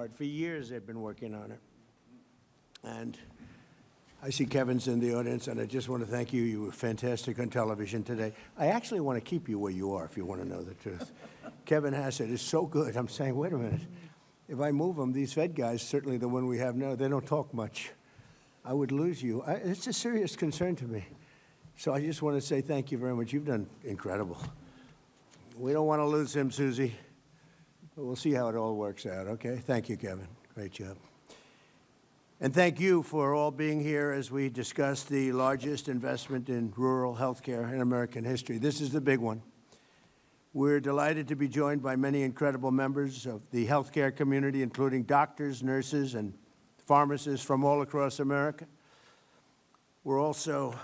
hard. For years, they've been working on it. And I see Kevin's in the audience, and I just want to thank you. You were fantastic on television today. I actually want to keep you where you are, if you want to know the truth. Kevin Hassett is so good. I'm saying, wait a minute. If I move them, these Fed guys, certainly the one we have now, they don't talk much. I would lose you. It's a serious concern to me. So I just want to say thank you very much. You've done incredible. We don't want to lose him, Susie. But we'll see how it all works out, okay? Thank you, Kevin. Great job. And thank you for all being here as we discuss the largest investment in rural health care in American history. This is the big one. We're delighted to be joined by many incredible members of the healthcare community, including doctors, nurses, and pharmacists from all across America. We're also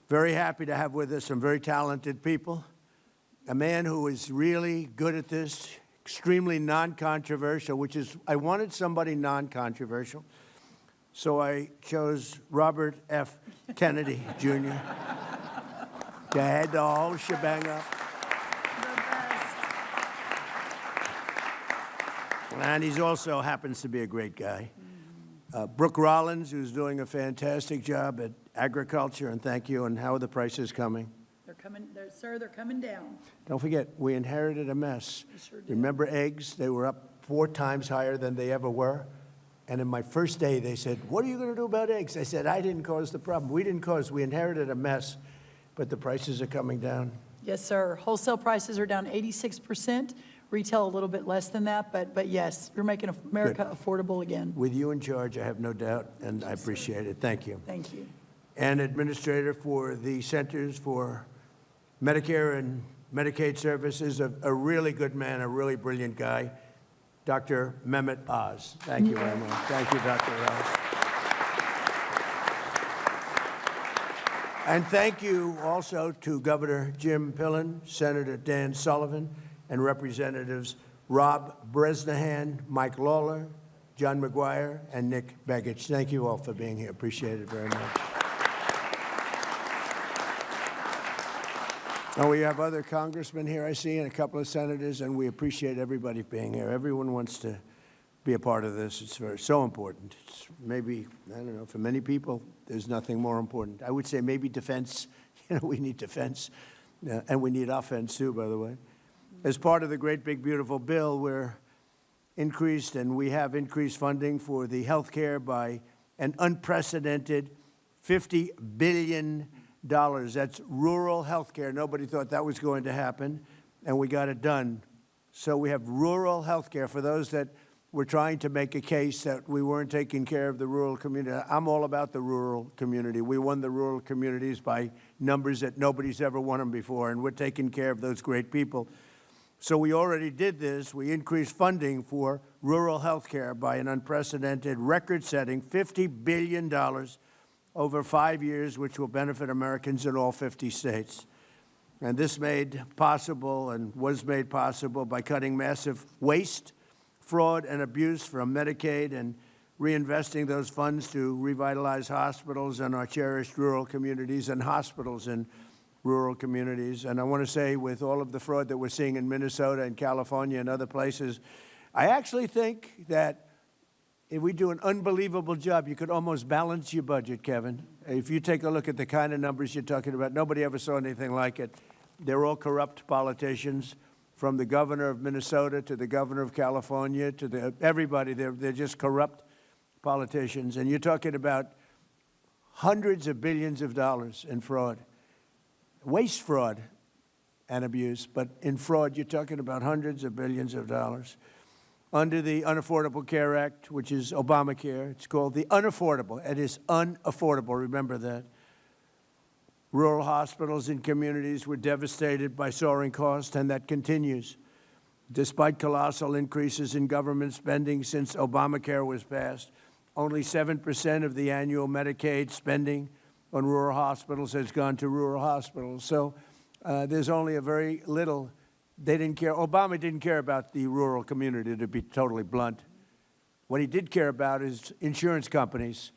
very happy to have with us some very talented people. A man who is really good at this, extremely non-controversial, which is, I wanted somebody non-controversial. So I chose Robert F. Kennedy, Jr. to head the whole shebang up. And he also happens to be a great guy. Brooke Rollins, who's doing a fantastic job at agriculture, and thank you. And how are the prices coming? They're coming, sir, they're coming down. Don't forget, we inherited a mess. We sure did. Remember eggs? They were up 4 times higher than they ever were. And in my first day, they said, what are you going to do about eggs? I said, I didn't cause the problem. We didn't cause, we inherited a mess. But the prices are coming down. Yes, sir. Wholesale prices are down 86%. Retail a little bit less than that. But yes, you're making America affordable again. With you in charge, I have no doubt, and I appreciate it. Thank you. Thank you. And administrator for the Centers for Medicare and Medicaid Services, a really good man, a really brilliant guy, Dr. Mehmet Oz. Thank you very much. Thank you, Dr. Oz. And thank you also to Governor Jim Pillen, Senator Dan Sullivan, and Representatives Rob Bresnahan, Mike Lawler, John McGuire, and Nick Begich. Thank you all for being here. Appreciate it very much. And we have other congressmen here, I see, and a couple of senators, and we appreciate everybody being here. Everyone wants to be a part of this. It's so important. It's maybe, I don't know, for many people, there's nothing more important. I would say maybe defense. You know, we need defense, and we need offense, too, by the way. As part of the great, big, beautiful bill, we're increased, and we have increased funding for the health care by an unprecedented $50 billion. That's rural health care. Nobody thought that was going to happen, and we got it done. So we have rural health care for those that were trying to make a case that we weren't taking care of the rural community. I'm all about the rural community. We won the rural communities by numbers that nobody's ever won them before, and we're taking care of those great people. So we already did this. We increased funding for rural health care by an unprecedented, record-setting $50 billion over 5 years, which will benefit Americans in all 50 states. And this made possible and was made possible by cutting massive waste, fraud, and abuse from Medicaid and reinvesting those funds to revitalize hospitals and our cherished rural communities and hospitals in rural communities. And I want to say, with all of the fraud that we're seeing in Minnesota and California and other places, I actually think that if we do an unbelievable job, you could almost balance your budget, Kevin. If you take a look at the kind of numbers you're talking about, nobody ever saw anything like it. They're all corrupt politicians, from the governor of Minnesota to the governor of California to everybody. They're just corrupt politicians. And you're talking about hundreds of billions of dollars in fraud. Waste fraud and abuse, but in fraud, you're talking about hundreds of billions of dollars. Under the Unaffordable Care Act, which is Obamacare, it's called the unaffordable. It is unaffordable, remember that. Rural hospitals and communities were devastated by soaring costs, and that continues. Despite colossal increases in government spending since Obamacare was passed, only 7% of the annual Medicaid spending on rural hospitals has gone to rural hospitals. So there's only a very little. They didn't care. Obama didn't care about the rural community, to be totally blunt. What he did care about is insurance companies.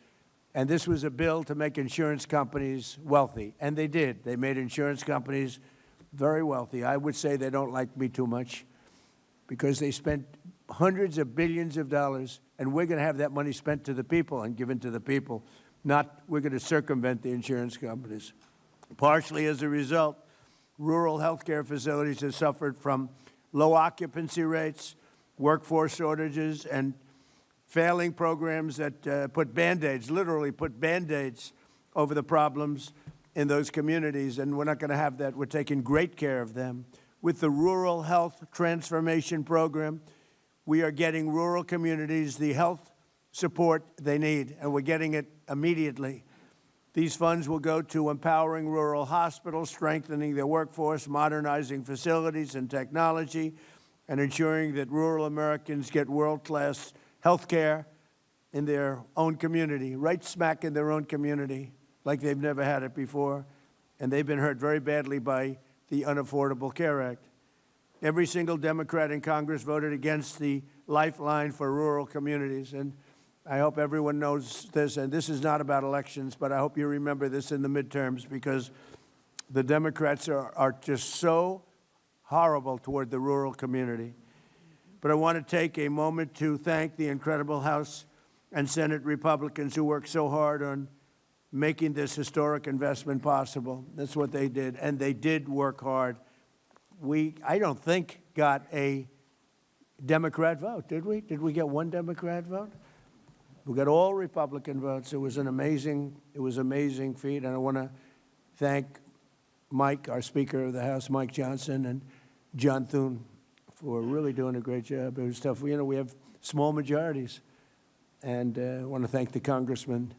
And this was a bill to make insurance companies wealthy. And they did. They made insurance companies very wealthy. I would say they don't like me too much because they spent hundreds of billions of dollars, and we're going to have that money spent to the people and given to the people, not we're going to circumvent the insurance companies. Partially as a result, rural health care facilities have suffered from low occupancy rates, workforce shortages, and failing programs that put Band-Aids, literally put Band-Aids over the problems in those communities, and we're not going to have that. We're taking great care of them. With the Rural Health Transformation Program, we are getting rural communities the health support they need, and we're getting it immediately. These funds will go to empowering rural hospitals, strengthening their workforce, modernizing facilities and technology, and ensuring that rural Americans get world-class health care in their own community, right smack in their own community, like they've never had it before, and they've been hurt very badly by the Unaffordable Care Act. Every single Democrat in Congress voted against the Lifeline for rural communities, and I hope everyone knows this, and this is not about elections, but I hope you remember this in the midterms, because the Democrats are just so horrible toward the rural community. But I want to take a moment to thank the incredible House and Senate Republicans who worked so hard on making this historic investment possible. That's what they did, and they did work hard. I don't think, got a Democrat vote, did we? Did we get one Democrat vote? We got all Republican votes. It was an amazing feat, and I want to thank Mike, our Speaker of the House, Mike Johnson, and John Thune for really doing a great job. It was tough. You know, we have small majorities, and I want to thank the congressmen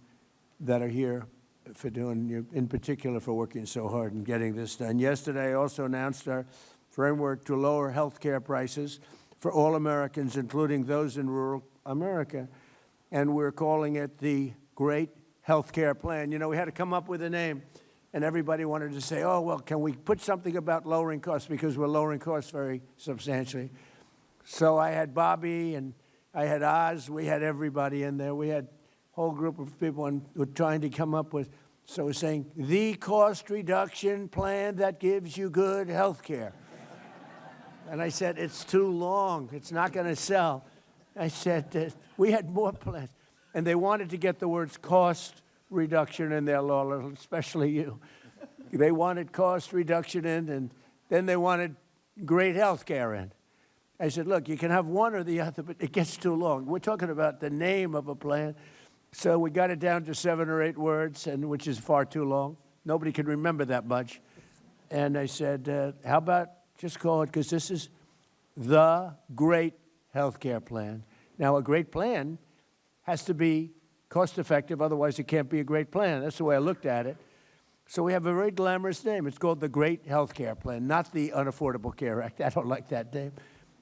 that are here for doing, in particular, for working so hard and getting this done. Yesterday, I also announced our framework to lower health care prices for all Americans, including those in rural America. And we're calling it the Great Health Care Plan. You know, we had to come up with a name, and everybody wanted to say, oh, well, can we put something about lowering costs, because we're lowering costs very substantially. So I had Bobby, and I had Oz. We had everybody in there. We had a whole group of people, and we're trying to come up with, so we're saying, the cost reduction plan that gives you good health care. And I said, it's too long. It's not going to sell. I said, we had more plans. And they wanted to get the words cost reduction in there, Lola, especially you. They wanted cost reduction in, and then they wanted great health care in. I said, look, you can have one or the other, but it gets too long. We're talking about the name of a plan. So we got it down to 7 or 8 words, and which is far too long. Nobody can remember that much. And I said, how about just call it, because this is the Great Health Care Plan. Now, a great plan has to be cost-effective, otherwise it can't be a great plan. That's the way I looked at it. So we have a very glamorous name. It's called the Great Health Care Plan, not the Unaffordable Care Act. I don't like that name.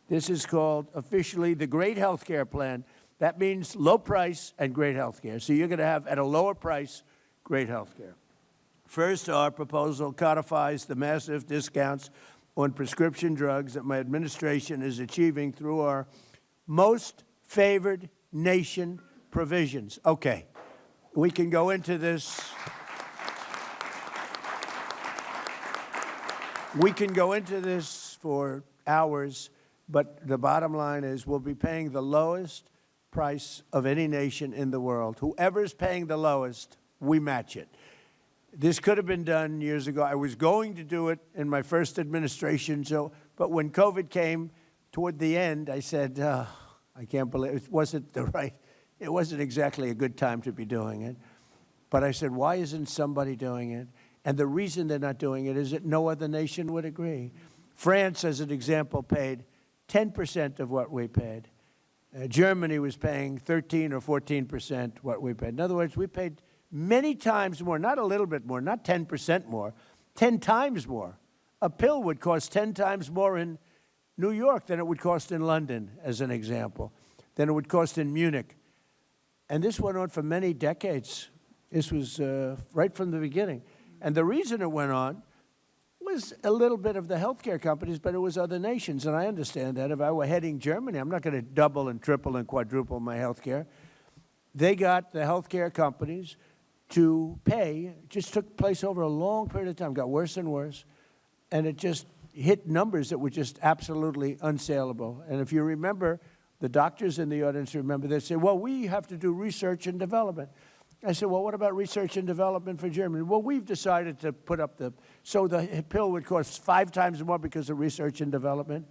This is called officially the Great Health Care Plan. That means low price and great health care. So you're going to have, at a lower price, great health care. First, our proposal codifies the massive discounts on prescription drugs that my administration is achieving through our most favored nation provisions. Okay, we can go into this. We can go into this for hours, but the bottom line is we'll be paying the lowest price of any nation in the world. Whoever's paying the lowest, we match it. This could have been done years ago. I was going to do it in my first administration, but when COVID came toward the end, I said, I can't believe it wasn't exactly a good time to be doing it. But I said, why isn't somebody doing it? And the reason they're not doing it is that no other nation would agree. France, as an example, paid 10% of what we paid. Germany was paying 13 or 14% what we paid. In other words, we paid many times more, not a little bit more, not 10% more, 10 times more. A pill would cost 10 times more in New York than it would cost in London, as an example, than it would cost in Munich. And this went on for many decades. This was right from the beginning. And the reason it went on was a little bit of the healthcare companies, but it was other nations, and I understand that. If I were heading Germany, I'm not going to double and triple and quadruple my healthcare. They got the healthcare companies to pay. It just took place over a long period of time, got worse and worse, and it just hit numbers that were just absolutely unsaleable. And if you remember, The doctors in the audience remember this. Say, well, we have to do research and development. I said, well, what about research and development for Germany? Well, we've decided to put up so the pill would cost 5 times more because of research and development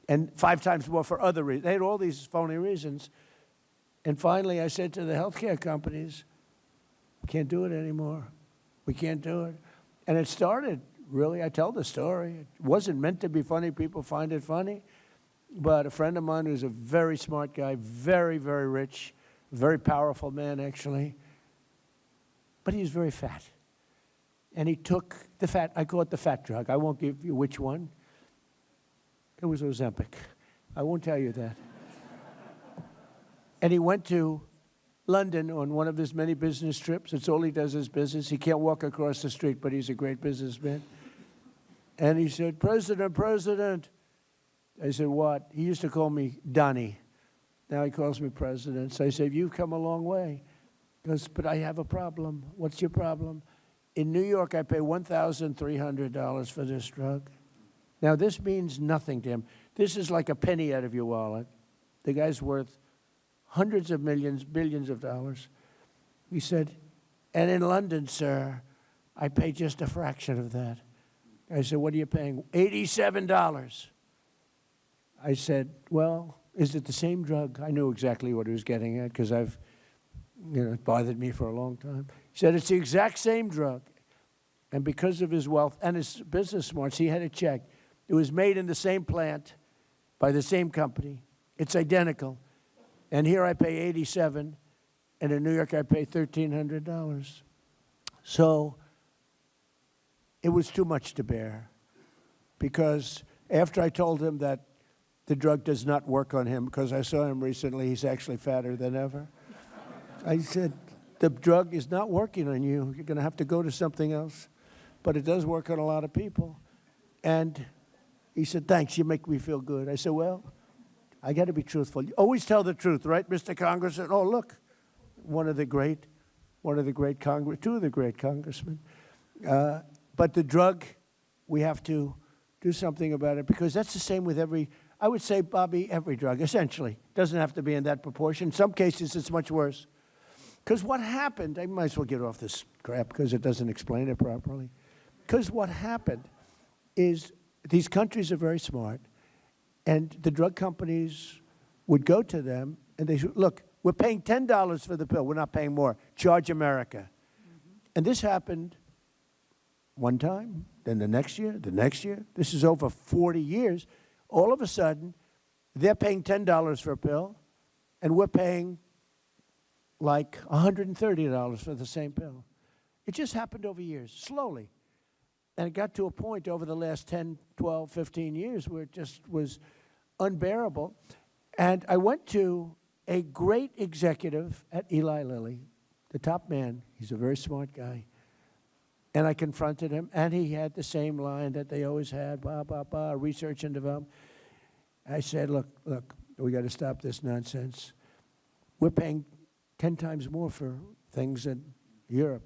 and 5 times more for other reasons. They had all these phony reasons. And finally, I said to the healthcare companies, we can't do it anymore. We can't do it. And it started, really, I tell the story. It wasn't meant to be funny. People find it funny. But a friend of mine who's a very smart guy, very, very rich, very powerful man, actually, but he was very fat. And he took the fat, I call it the fat drug. I won't give you which one. It was Ozempic. I won't tell you that. And he went to London on one of his many business trips. It's all he does is business. He can't walk across the street, but he's a great businessman. And he said, President, President. I said, what? He used to call me Donnie. Now he calls me President. So I said, you've come a long way. He goes, but I have a problem. What's your problem? In New York, I pay $1,300 for this drug. Now, this means nothing to him. This is like a penny out of your wallet. The guy's worth hundreds of millions, billions of dollars. He said, and in London, sir, I pay just a fraction of that. I said, what are you paying? $87. I said, well, is it the same drug? I knew exactly what he was getting at because it bothered me for a long time. He said, it's the exact same drug. And because of his wealth and his business smarts, he had a check. It was made in the same plant by the same company. It's identical. And here I pay $87, and in New York I pay $1,300. So it was too much to bear because after I told him that the drug does not work on him, because I saw him recently, he's actually fatter than ever. I said, the drug is not working on you. You're going to have to go to something else. But it does work on a lot of people. And he said, thanks, you make me feel good. I said, well, I got to be truthful. You always tell the truth, right, Mr. Congressman? Oh, look, two of the great congressmen. But the drug, we have to do something about it because that's the same with I would say, Bobby, every drug, essentially. Doesn't have to be in that proportion. In some cases, it's much worse. Because what happened, I might as well get off this crap because it doesn't explain it properly. Because what happened is these countries are very smart, and the drug companies would go to them, and they said, look, we're paying $10 for the pill. We're not paying more. Charge America. And this happened one time, then the next year. This is over 40 years. All of a sudden, they're paying $10 for a pill, and we're paying like $130 for the same pill. It just happened over years, slowly. And it got to a point over the last 10, 12, 15 years where it just was unbearable. And I went to a great executive at Eli Lilly, the top man. He's a very smart guy. And I confronted him, and he had the same line that they always had, blah, blah, blah, research and development. I said, look, we got to stop this nonsense. We're paying 10 times more for things in Europe.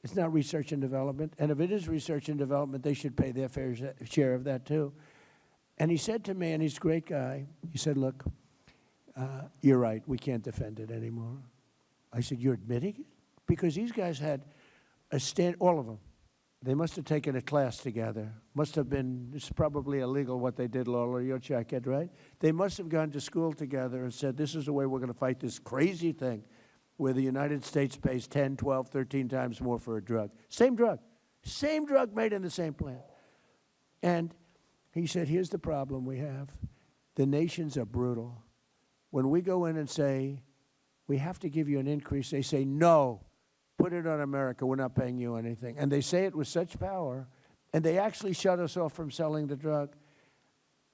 It's not research and development. And if it is research and development, they should pay their fair share of that, too. And he said to me, and he's a great guy, he said, look, you're right, we can't defend it anymore. I said, you're admitting it? Because these guys had all of them. They must have taken a class together. Must have been, it's probably illegal what they did, Lola, you'll check it, right? They must have gone to school together and said, this is the way we're going to fight this crazy thing where the United States pays 10, 12, 13 times more for a drug. Same drug made in the same plant. And he said, here's the problem we have. The nations are brutal. When we go in and say, we have to give you an increase, they say, no. Put it on America, we're not paying you anything. And they say it with such power, and they actually shut us off from selling the drug.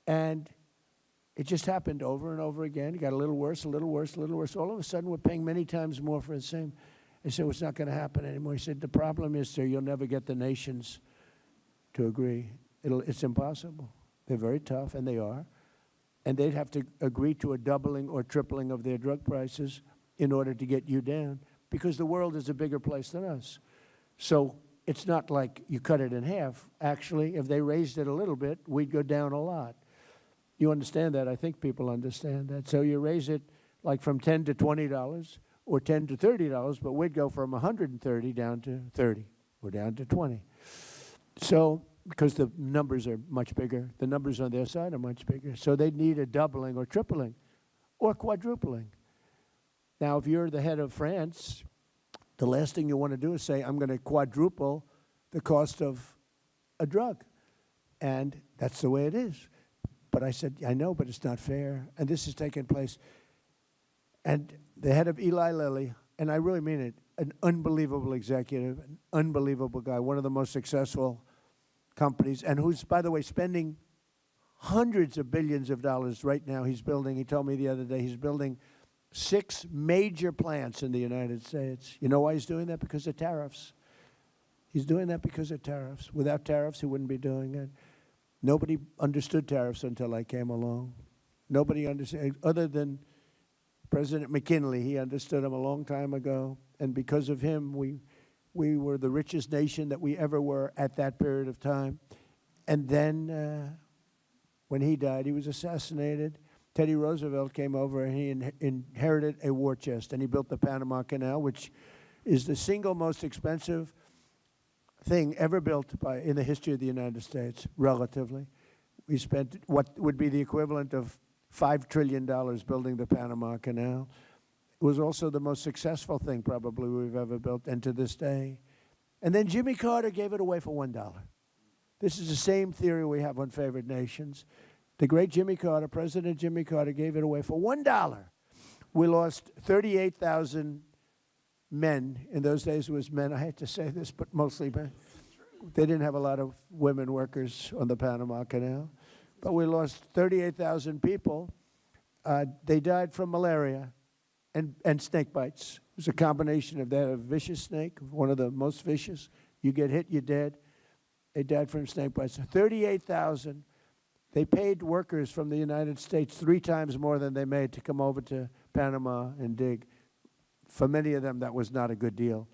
And it just happened over and over again. It got a little worse, a little worse, a little worse. All of a sudden, we're paying many times more for the same. I said, well, it's not going to happen anymore. He said, the problem is, sir, you'll never get the nations to agree. It's impossible. They're very tough, and they are. And they'd have to agree to a doubling or tripling of their drug prices in order to get you down, because the world is a bigger place than us. So it's not like you cut it in half. Actually, if they raised it a little bit, we'd go down a lot. You understand that? I think people understand that. So you raise it like from $10 to $20 or $10 to $30, but we'd go from 130 down to 30 or down to 20. So, because the numbers are much bigger, the numbers on their side are much bigger. So they'd need a doubling or tripling or quadrupling. Now, if you're the head of France, the last thing you want to do is say, I'm going to quadruple the cost of a drug. And that's the way it is. But I said, I know, but it's not fair. And this is taking place. And the head of Eli Lilly, and I really mean it, an unbelievable executive, an unbelievable guy, one of the most successful companies, and who's, by the way, spending hundreds of billions of dollars right now. He's building, he told me the other day, he's building 6 major plants in the United States. You know why he's doing that? Because of tariffs. He's doing that because of tariffs. Without tariffs, he wouldn't be doing it. Nobody understood tariffs until I came along. Nobody understood, other than President McKinley. He understood them a long time ago. And because of him, we were the richest nation that we ever were at that period of time. And then when he died, he was assassinated. Teddy Roosevelt came over and he inherited a war chest. And he built the Panama Canal, which is the single most expensive thing ever built in the history of the United States, relatively. We spent what would be the equivalent of $5 trillion building the Panama Canal. It was also the most successful thing probably we've ever built, and to this day. And then Jimmy Carter gave it away for $1. This is the same theory we have on favored nations. The great Jimmy Carter, President Jimmy Carter, gave it away for $1. We lost 38,000 men. In those days it was men. I hate to say this, but mostly men. They didn't have a lot of women workers on the Panama Canal. But we lost 38,000 people. They died from malaria and snake bites. It was a combination of that, a vicious snake, one of the most vicious. You get hit, you're dead. They died from snake bites. 38,000. They paid workers from the United States 3 times more than they made to come over to Panama and dig. For many of them, that was not a good deal.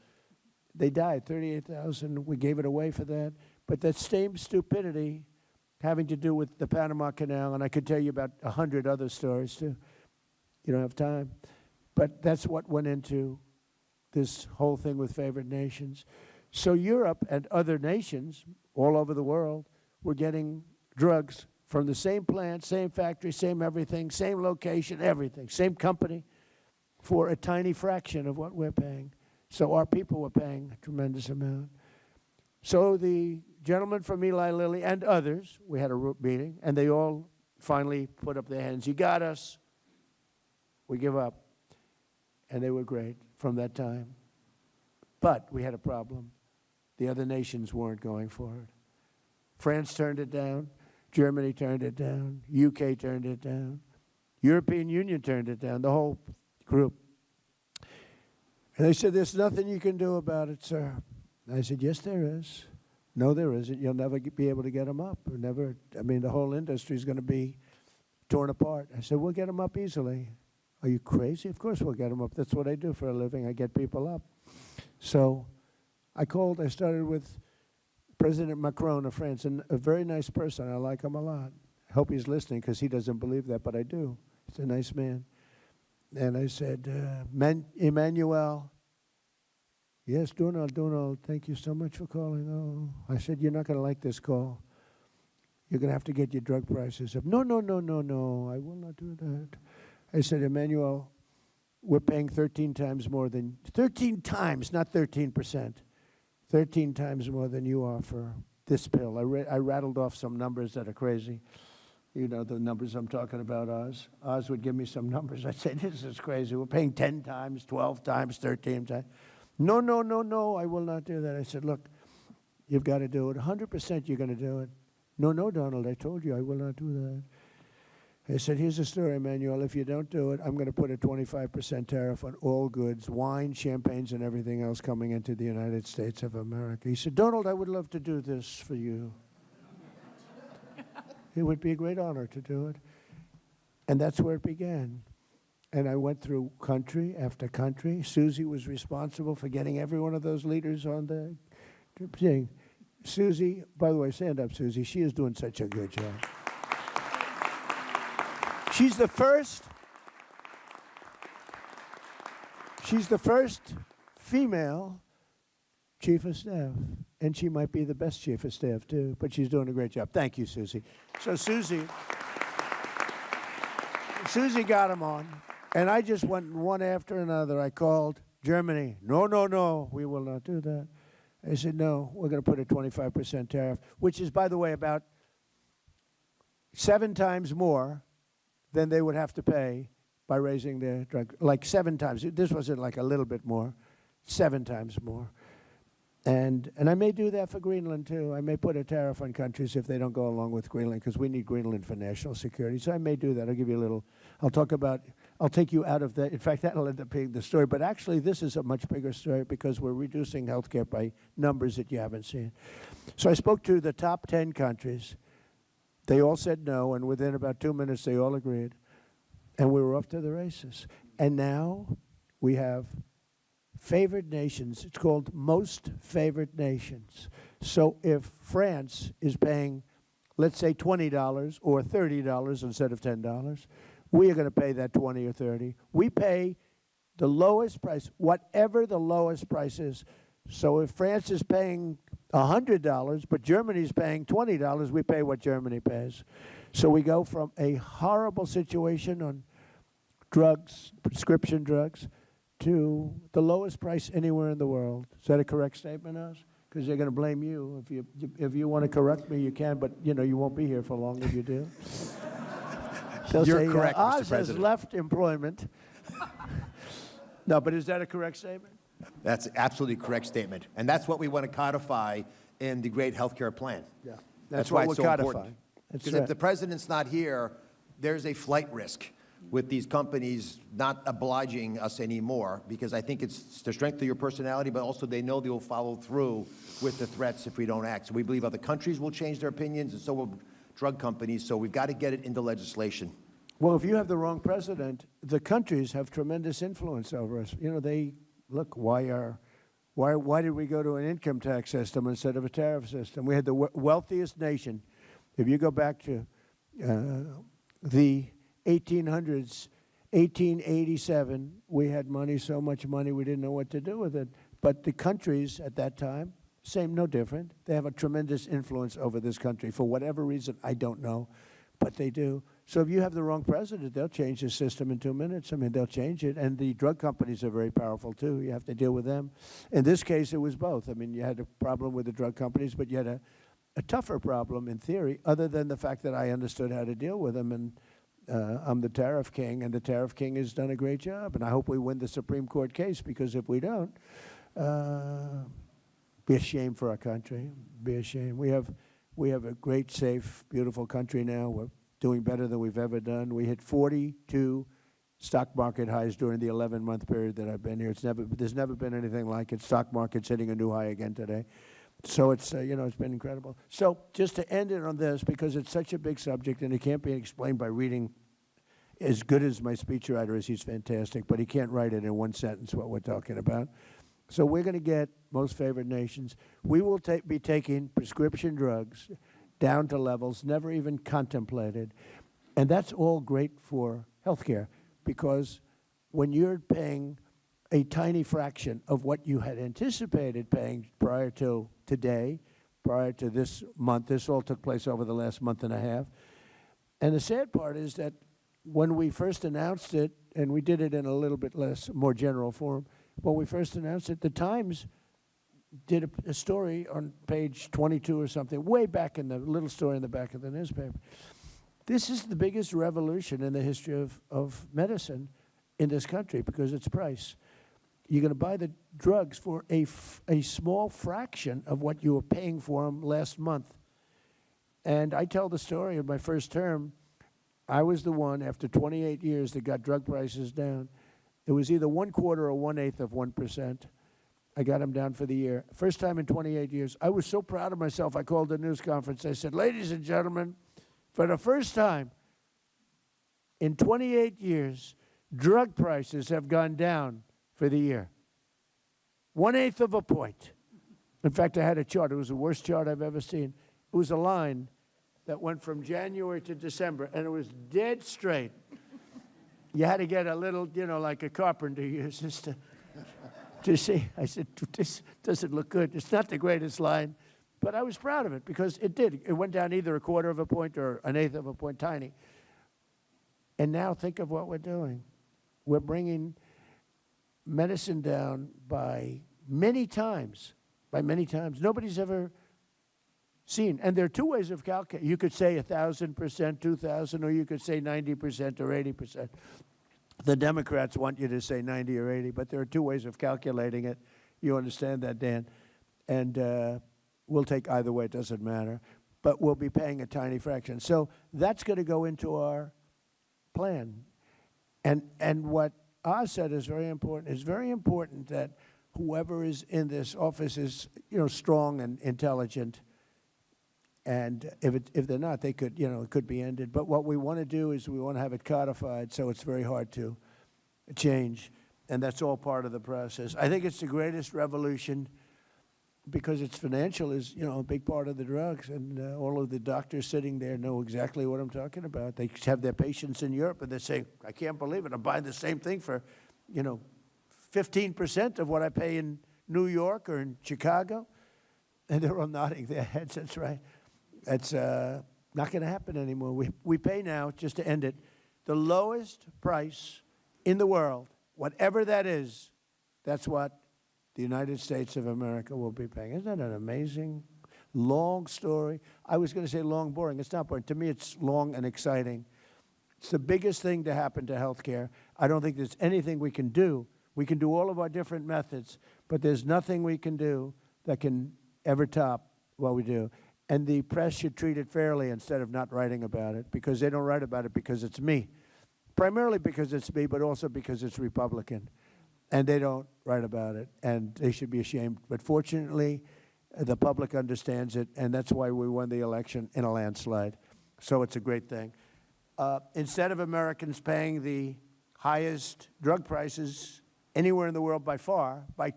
They died, 38,000. We gave it away for that. But that same stupidity having to do with the Panama Canal, and I could tell you about 100 other stories too. You don't have time. But that's what went into this whole thing with favored nations. So Europe and other nations all over the world were getting drugs from the same plant, same factory, same everything, same location, everything, same company, for a tiny fraction of what we're paying. So our people were paying a tremendous amount. So the gentleman from Eli Lilly and others, we had a meeting, and they all finally put up their hands. You got us. We give up. And they were great from that time. But we had a problem. The other nations weren't going for it. France turned it down. Germany turned it down. UK turned it down. European Union turned it down, the whole group. And they said, there's nothing you can do about it, sir. I said, yes, there is. No, there isn't. You'll never be able to get them up. Or never. I mean, the whole industry is going to be torn apart. I said, we'll get them up easily. Are you crazy? Of course we'll get them up. That's what I do for a living. I get people up. So I started with President Macron of France, and a very nice person. I like him a lot. I hope he's listening because he doesn't believe that, but I do. He's a nice man. And I said, Emmanuel, yes, Donald, thank you so much for calling. Oh, I said, you're not going to like this call. You're going to have to get your drug prices up. No, I will not do that. I said, Emmanuel, we're paying 13 times more than, 13 times, not 13%, 13 times more than you are for this pill. I rattled off some numbers that are crazy. You know the numbers I'm talking about, Oz. Oz would give me some numbers. I'd say, this is crazy. We're paying 10 times, 12 times, 13 times. No, I will not do that. I said, look, you've got to do it. 100% you're going to do it. No, Donald, I told you I will not do that. I said, here's the story, Emmanuel. If you don't do it, I'm going to put a 25% tariff on all goods, wine, champagnes, and everything else coming into the United States of America. He said, Donald, I would love to do this for you. It would be a great honor to do it. And that's where it began. And I went through country after country. Susie was responsible for getting every one of those leaders on the thing. Susie, by the way, stand up, Susie. She is doing such a good job. She's the first female chief of staff, and she might be the best chief of staff too, but she's doing a great job. Thank you, Susie. So Susie got them on, and I just went one after another. I called Germany. No, no, no, we will not do that. I said, no, we're going to put a 25% tariff, which is, by the way, about 7 times more than they would have to pay by raising their drug, like 7 times. This wasn't like a little bit more, 7 times more. And I may do that for Greenland, too. I may put a tariff on countries if they don't go along with Greenland, because we need Greenland for national security. So I may do that. I'll give you a little, I'll take you out of that. In fact, that'll end up being the story. But actually, this is a much bigger story because we're reducing health care by numbers that you haven't seen. So I spoke to the top 10 countries. They all said no, and within about 2 minutes, they all agreed. And we were off to the races. And now we have favored nations. It's called most favored nations. So if France is paying, let's say, $20 or $30 instead of $10, we are going to pay that 20 or 30. We pay the lowest price, whatever the lowest price is. So if France is paying $100, but Germany's paying $20, we pay what Germany pays. So we go from a horrible situation on drugs, prescription drugs, to the lowest price anywhere in the world. Is that a correct statement, Oz? Because they're going to blame you. If you want to correct me, you can, but you won't be here for long if you do. They'll You're say, correct, Mr. Oz has President. left employment. No, but is that a correct statement? That's absolutely correct statement. And that's what we want to codify in the great healthcare plan. Yeah. That's what why we're it's so codifying. important. That's Because right. if the president's not here, there's a flight risk with these companies not obliging us anymore, because I think it's the strength of your personality, but also they know they will follow through with the threats if we don't act. So we believe other countries will change their opinions, and so will drug companies. So we've got to get it into legislation. Well, if you have the wrong president, the countries have tremendous influence over us. They look, why did we go to an income tax system instead of a tariff system? We had the wealthiest nation. If you go back to the 1800s, 1887, we had money, so much money, we didn't know what to do with it. But the countries at that time, same, no different. They have a tremendous influence over this country. For whatever reason, I don't know, but they do. So if you have the wrong president, they'll change the system in 2 minutes. I mean, they'll change it. And the drug companies are very powerful, too. You have to deal with them. In this case, it was both. I mean, you had a problem with the drug companies, but you had a tougher problem in theory, other than the fact that I understood how to deal with them. And I'm the tariff king, and the tariff king has done a great job. And I hope we win the Supreme Court case, because if we don't, be a shame for our country. Be a shame. We have a great, safe, beautiful country now. We're doing better than we've ever done. We hit 42 stock market highs during the 11-month period that I've been here. There's never been anything like it. Stock market's hitting a new high again today. So it's it's been incredible. So just to end it on this, because it's such a big subject and it can't be explained by reading. As good as my speechwriter is, he's fantastic, but he can't write it in one sentence what we're talking about. So we're going to get most favored nations. We will be taking prescription drugs down to levels never even contemplated. And that's all great for healthcare, because when you're paying a tiny fraction of what you had anticipated paying prior to today, prior to this month, this all took place over the last month and a half. And the sad part is that when we first announced it, and we did it in a little bit more general form, when we first announced it, the Times did a story on page 22 or something, way back in the little story in the back of the newspaper. This is the biggest revolution in the history of medicine in this country, because it's price. You're going to buy the drugs for a small fraction of what you were paying for them last month. And I tell the story of my first term. I was the one, after 28 years, that got drug prices down. It was either 1/4 or 1/8 of 1%. I got them down for the year. First time in 28 years. I was so proud of myself, I called a news conference. I said, ladies and gentlemen, for the first time in 28 years, drug prices have gone down for the year. 1/8 of a point. In fact, I had a chart. It was the worst chart I've ever seen. It was a line that went from January to December, and it was dead straight. You had to get a little, like a carpenter uses to see. I said, this doesn't look good. It's not the greatest line, but I was proud of it because it did. It went down either a quarter of a point or an eighth of a point, tiny. And now think of what we're doing. We're bringing medicine down by many times. Nobody's ever seen. And there are two ways of calculating. You could say 1,000%, 2,000, or you could say 90% or 80%. The Democrats want you to say 90 or 80, but there are two ways of calculating it. You understand that, Dan? And we'll take either way. It doesn't matter. But we'll be paying a tiny fraction. So that's going to go into our plan. And what Oz said is very important. It's very important that whoever is in this office is, strong and intelligent. And if they're not, they could, it could be ended. But what we want to do is we want to have it codified, so it's very hard to change. And that's all part of the process. I think it's the greatest revolution because it's financial is, a big part of the drugs. And all of the doctors sitting there know exactly what I'm talking about. They have their patients in Europe, and they're saying, I can't believe it. I'm buying the same thing for, 15% of what I pay in New York or in Chicago. And they're all nodding their heads. That's right. That's not going to happen anymore. We pay now, just to end it, the lowest price in the world, whatever that is, that's what the United States of America will be paying. Isn't that an amazing, long story? I was going to say long, boring. It's not boring. To me, it's long and exciting. It's the biggest thing to happen to healthcare. I don't think there's anything we can do. We can do all of our different methods, but there's nothing we can do that can ever top what we do. And the press should treat it fairly instead of not writing about it, because they don't write about it because it's me. Primarily because it's me, but also because it's Republican. And they don't write about it, and they should be ashamed. But fortunately, the public understands it, and that's why we won the election in a landslide. So it's a great thing. Instead of Americans paying the highest drug prices anywhere in the world by far, by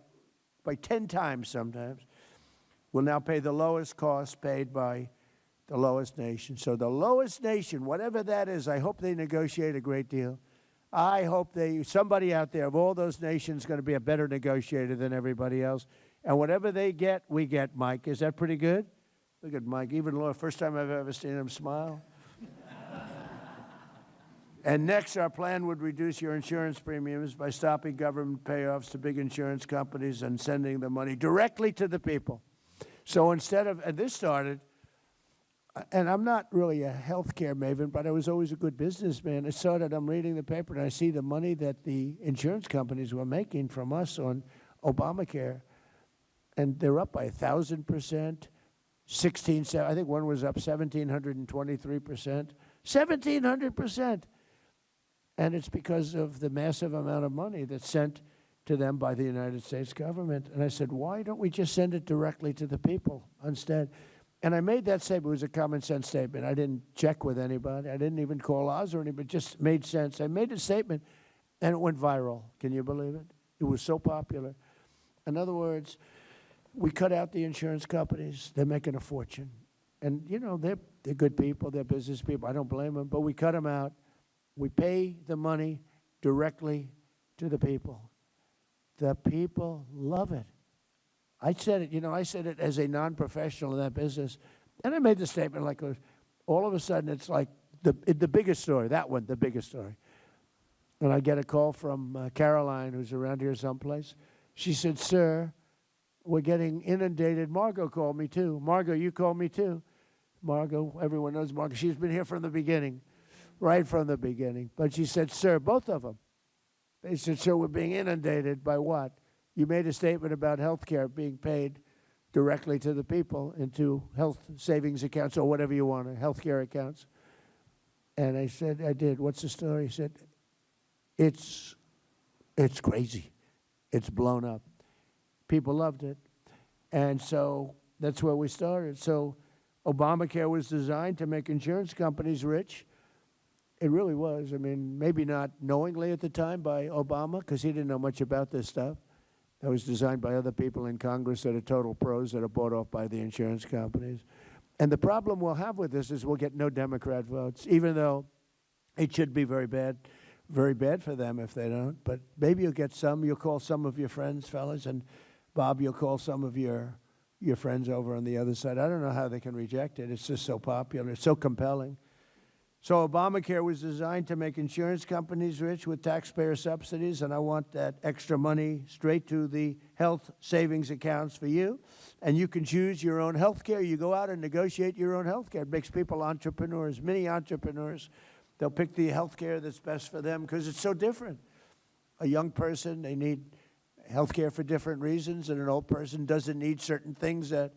10 times sometimes, will now pay the lowest cost paid by the lowest nation. So the lowest nation, whatever that is, I hope they negotiate a great deal. I hope somebody out there of all those nations is going to be a better negotiator than everybody else. And whatever they get, we get, Mike. Is that pretty good? Look at Mike. Even Laura, first time I've ever seen him smile. And next, our plan would reduce your insurance premiums by stopping government payoffs to big insurance companies and sending the money directly to the people. So instead of, and this started, and I'm not really a healthcare maven, but I was always a good businessman. It started, I'm reading the paper, and I see the money that the insurance companies were making from us on Obamacare. And they're up by 1,000%, I think one was up 1,723%, 1,700%. And it's because of the massive amount of money that's sent to them by the United States government. And I said, why don't we just send it directly to the people instead? And I made that statement. It was a common sense statement. I didn't check with anybody. I didn't even call Oz or anybody. It just made sense. I made a statement, and it went viral. Can you believe it? It was so popular. In other words, we cut out the insurance companies. They're making a fortune. And, they're good people. They're business people. I don't blame them. But we cut them out. We pay the money directly to the people. The people love it. I said it, I said it as a non-professional in that business. And I made the statement like all of a sudden it's like the biggest story, that one, the biggest story. And I get a call from Caroline, who's around here someplace. She said, sir, we're getting inundated. Margot called me too. Margot, you called me too. Margot, everyone knows Margot. She's been here from the beginning, right from the beginning. But she said, sir, both of them. They said, sir, we're being inundated by what? You made a statement about health care being paid directly to the people into health savings accounts or whatever you want, health care accounts. And I said, I did. What's the story? He said, it's crazy. It's blown up. People loved it. And so that's where we started. So Obamacare was designed to make insurance companies rich. It really was. I mean, maybe not knowingly at the time by Obama, because he didn't know much about this stuff. It was designed by other people in Congress that are total pros that are bought off by the insurance companies. And the problem we'll have with this is we'll get no Democrat votes, even though it should be very bad. very bad for them if they don't. But maybe you'll get some. You'll call some of your friends, fellas, and Bob, you'll call some of your friends over on the other side. I don't know how they can reject it. It's just so popular. It's so compelling. So Obamacare was designed to make insurance companies rich with taxpayer subsidies, and I want that extra money straight to the health savings accounts for you. And you can choose your own health care. You go out and negotiate your own health care. It makes people entrepreneurs, mini entrepreneurs. They'll pick the health care that's best for them because it's so different. A young person, they need health care for different reasons, and an old person doesn't need certain things that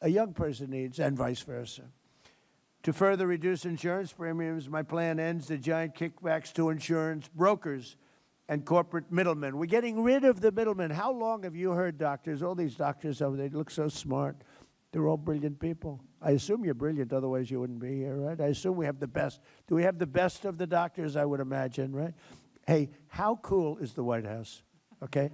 a young person needs, and vice versa. To further reduce insurance premiums, my plan ends the giant kickbacks to insurance brokers and corporate middlemen. We're getting rid of the middlemen. How long have you heard doctors, all these doctors over there, they look so smart. They're all brilliant people. I assume you're brilliant, otherwise you wouldn't be here, right? I assume we have the best. Do we have the best of the doctors? I would imagine, right? Hey, how cool is the White House, okay?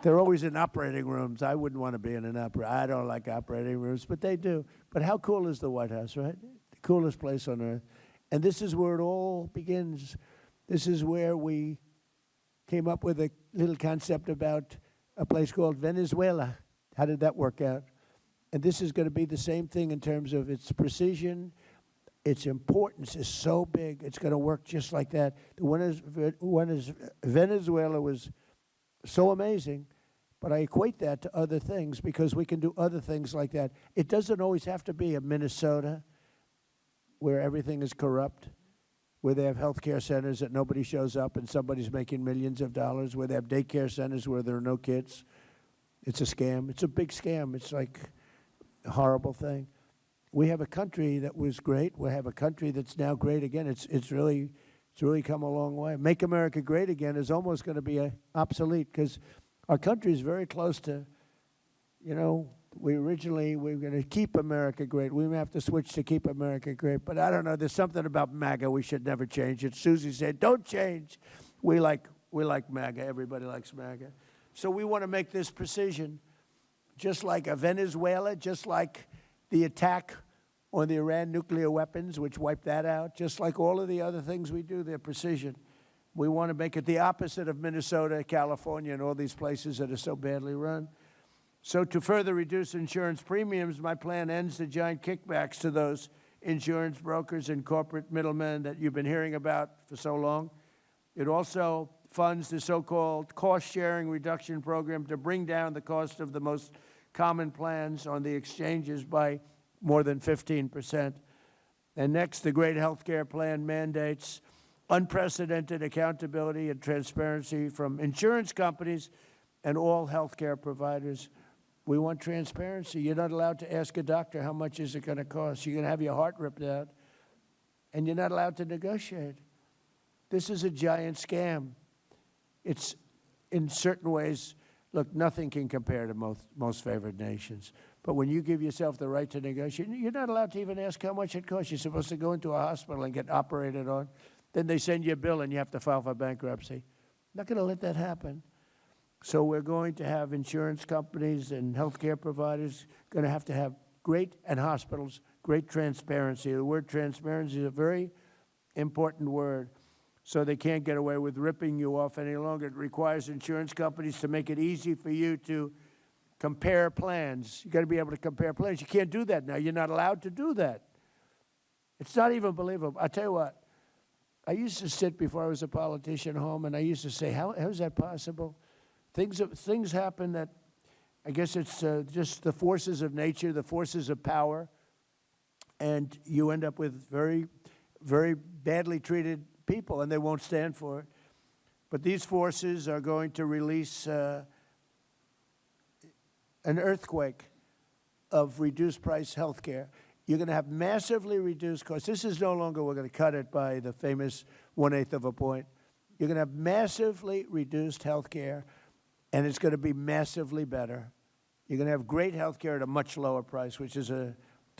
They're always in operating rooms. I wouldn't want to be in an I don't like operating rooms, but they do. But how cool is the White House, right? The coolest place on earth. And this is where it all begins. This is where we came up with a little concept about a place called Venezuela. How did that work out? And this is going to be the same thing in terms of its precision. Its importance is so big, it's going to work just like that. The one is Venezuela was so amazing, but I equate that to other things because we can do other things like that. It doesn't always have to be a Minnesota where everything is corrupt, where they have health care centers that nobody shows up and somebody's making millions of dollars, where they have daycare centers where there are no kids. It's a scam. It's a big scam. It's like a horrible thing. We have a country that was great. We have a country that's now great again. It's really come a long way. Make America Great Again is almost going to be obsolete because our country is very close to, you know, we were going to keep America great. We may have to switch to keep America great. But I don't know. There's something about MAGA. We should never change it. Susie said, don't change. We like MAGA. Everybody likes MAGA. So we want to make this precision, just like a Venezuela, just like the attack on the Iran nuclear weapons, which wiped that out, just like all of the other things we do, they're precision. We want to make it the opposite of Minnesota, California, and all these places that are so badly run. So to further reduce insurance premiums, my plan ends the giant kickbacks to those insurance brokers and corporate middlemen that you've been hearing about for so long. It also funds the so-called cost-sharing reduction program to bring down the cost of the most common plans on the exchanges by more than 15%. And next, the great health care plan mandates unprecedented accountability and transparency from insurance companies and all health care providers. We want transparency. You're not allowed to ask a doctor how much is it going to cost. You're going to have your heart ripped out, and you're not allowed to negotiate. This is a giant scam. It's, in certain ways, look, nothing can compare to most favored nations. But when you give yourself the right to negotiate, you're not allowed to even ask how much it costs. You're supposed to go into a hospital and get operated on. Then they send you a bill and you have to file for bankruptcy. I'm not going to let that happen. So we're going to have insurance companies and healthcare providers going to have great, and hospitals, great transparency. The word transparency is a very important word. So they can't get away with ripping you off any longer. It requires insurance companies to make it easy for you to compare plans. You've got to be able to compare plans. You can't do that now. You're not allowed to do that. It's not even believable. I'll tell you what. I used to sit before I was a politician home, and I used to say, how is that possible? Things happen that, I guess it's just the forces of nature, the forces of power, and you end up with very, very badly treated people, and they won't stand for it. But these forces are going to release an earthquake of reduced price health care. You're going to have massively reduced costs. This is no longer we're going to cut it by the famous 1/8 of a point. You're going to have massively reduced health care, and it's going to be massively better. You're going to have great health care at a much lower price, which is the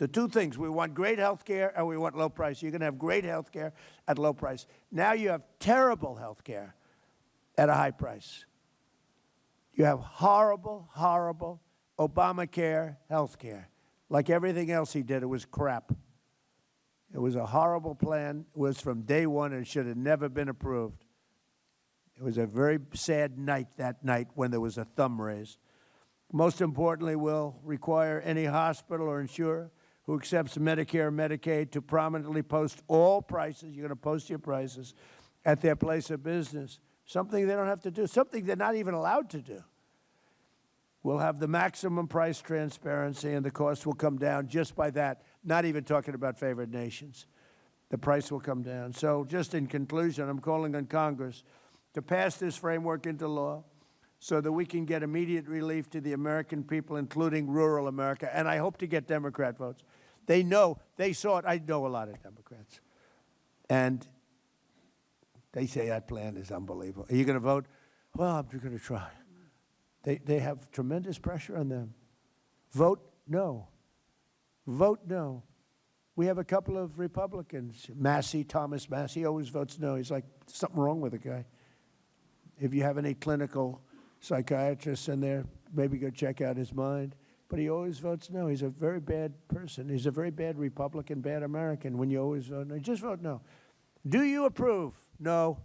two things. We want great health care and we want low price. You're going to have great health care at low price. Now you have terrible health care at a high price. You have horrible, horrible Obamacare health care. Like everything else he did, it was crap. It was a horrible plan. It was from day one and should have never been approved. It was a very sad night that night when there was a thumb raised. Most importantly, we'll require any hospital or insurer who accepts Medicare or Medicaid to prominently post all prices. You're going to post your prices at their place of business. Something they don't have to do, something they're not even allowed to do. We'll have the maximum price transparency, and the cost will come down just by that, not even talking about favored nations. The price will come down. So just in conclusion, I'm calling on Congress to pass this framework into law so that we can get immediate relief to the American people, including rural America, and I hope to get Democrat votes. They know, they saw it. I know a lot of Democrats. And they say that plan is unbelievable. Are you going to vote? Well, I'm going to try. They have tremendous pressure on them. Vote no. Vote no. We have a couple of Republicans. Massey, Thomas Massey, always votes no. He's like, something wrong with the guy. If you have any clinical psychiatrists in there, maybe go check out his mind. But he always votes no. He's a very bad person. He's a very bad Republican, bad American when you always vote no. Just vote no. Do you approve? No.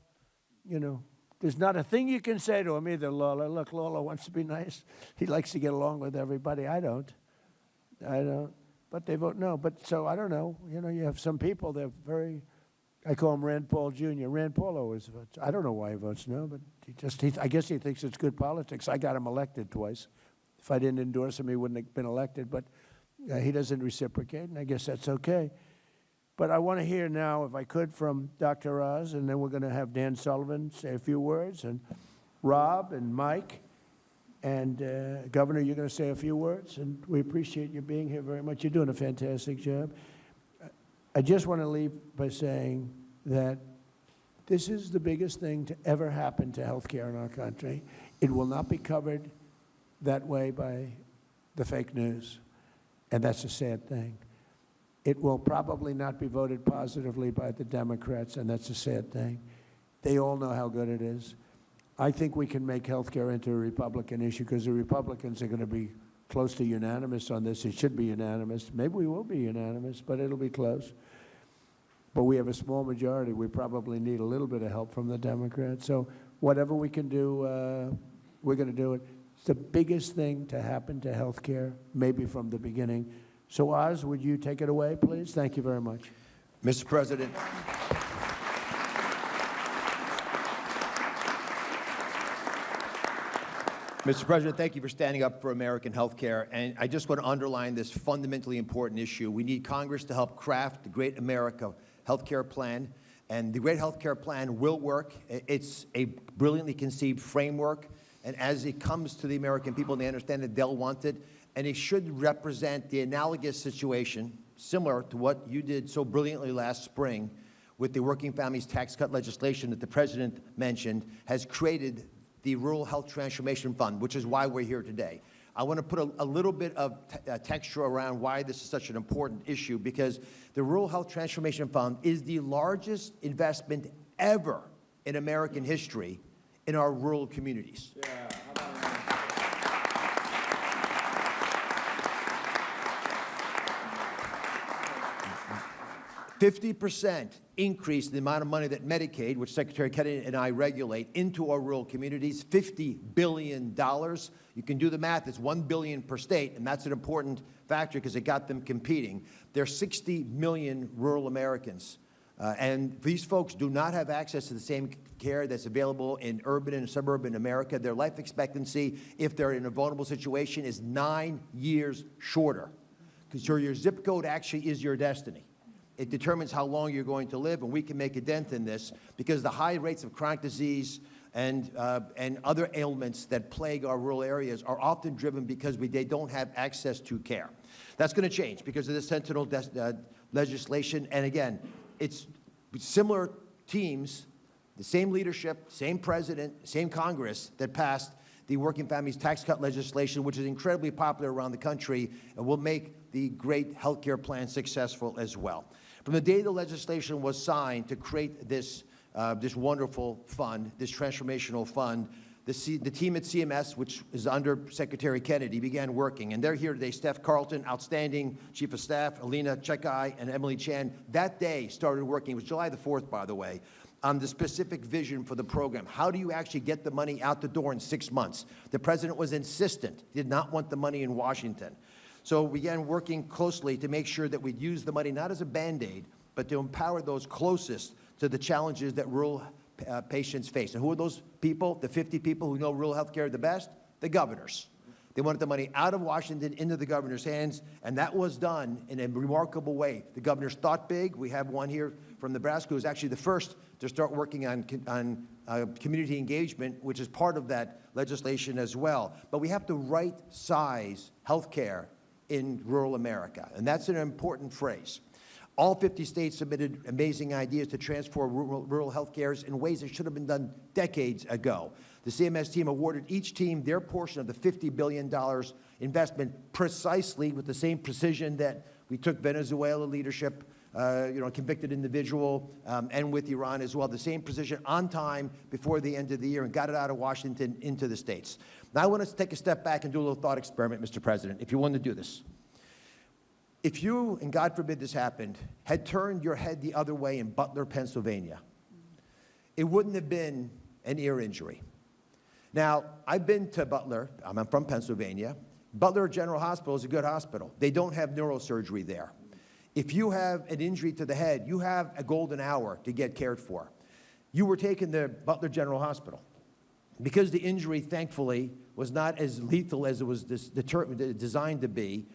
You know, there's not a thing you can say to him either, Lawler. Look, Lawler wants to be nice. He likes to get along with everybody. I don't. But they vote no. But so I don't know. You know, you have some people, they're very, I call him Rand Paul Jr. Rand Paul always votes. I don't know why he votes no, but I guess he thinks it's good politics. I got him elected twice. If I didn't endorse him, he wouldn't have been elected. But he doesn't reciprocate, and I guess that's okay. But I want to hear now, if I could, from Dr. Oz, and then we're going to have Dan Sullivan say a few words, and Rob and Mike. And Governor, you're going to say a few words, and we appreciate you being here very much. You're doing a fantastic job. I just want to leave by saying that this is the biggest thing to ever happen to health care in our country. It will not be covered that way by the fake news, and that's a sad thing. It will probably not be voted positively by the Democrats, and that's a sad thing. They all know how good it is. I think we can make health care into a Republican issue because the Republicans are going to be close to unanimous on this. It should be unanimous. Maybe we will be unanimous, but it'll be close. But we have a small majority. We probably need a little bit of help from the Democrats. So whatever we can do, we're going to do it. It's the biggest thing to happen to health care, maybe from the beginning. So Oz, would you take it away, please? Thank you very much. Mr. President. Mr. President, thank you for standing up for American health care. And I just want to underline this fundamentally important issue. We need Congress to help craft the Great America Health Care Plan. And the Great Health Care Plan will work. It's a brilliantly conceived framework. And as it comes to the American people, they understand that they'll want it. And it should represent the analogous situation, similar to what you did so brilliantly last spring with the Working Families Tax Cut legislation that the President mentioned, has created the Rural Health Transformation Fund, which is why we're here today. I want to put a little bit of texture around why this is such an important issue, because the Rural Health Transformation Fund is the largest investment ever in American history in our rural communities. Yeah. 50% increase in the amount of money that Medicaid, which Secretary Kennedy and I regulate, into our rural communities, $50 billion. You can do the math, it's $1 billion per state, and that's an important factor because it got them competing. There are 60 million rural Americans, and these folks do not have access to the same care that's available in urban and suburban America. Their life expectancy, if they're in a vulnerable situation, is 9 years shorter, because your zip code actually is your destiny. It determines how long you're going to live, and we can make a dent in this because the high rates of chronic disease and other ailments that plague our rural areas are often driven because they don't have access to care. That's going to change because of the Sentinel legislation. And again, it's similar teams, the same leadership, same president, same Congress that passed the Working Families Tax Cut legislation, which is incredibly popular around the country and will make the great health care plan successful as well. From the day the legislation was signed to create this wonderful fund, this transformational fund, the team at CMS, which is under Secretary Kennedy, began working. And they're here today. Steph Carlton, outstanding Chief of Staff, Alina Chekai, and Emily Chan, that day started working. It was July the 4th, by the way, on the specific vision for the program. How do you actually get the money out the door in 6 months? The president was insistent, did not want the money in Washington. So we began working closely to make sure that we'd use the money not as a Band-Aid, but to empower those closest to the challenges that rural patients face. And who are those people? The 50 people who know rural health care the best? The governors. They wanted the money out of Washington into the governor's hands, and that was done in a remarkable way. The governors thought big. We have one here from Nebraska who was actually the first to start working on community engagement, which is part of that legislation as well. But we have to right-size health care in rural America, and that's an important phrase. All 50 states submitted amazing ideas to transform rural health care in ways that should have been done decades ago. The CMS team awarded each team their portion of the $50 billion investment precisely with the same precision that we took Venezuela leadership, a convicted individual, and with Iran as well, the same precision on time before the end of the year, and got it out of Washington into the states. Now I want to take a step back and do a little thought experiment, Mr. President, if you want to do this. If you, and God forbid this happened, had turned your head the other way in Butler, Pennsylvania, it wouldn't have been an ear injury. Now, I've been to Butler. I'm from Pennsylvania. Butler General Hospital is a good hospital. They don't have neurosurgery there. If you have an injury to the head, you have a golden hour to get cared for. You were taken to Butler General Hospital. Because the injury, thankfully, was not as lethal as it was designed to be,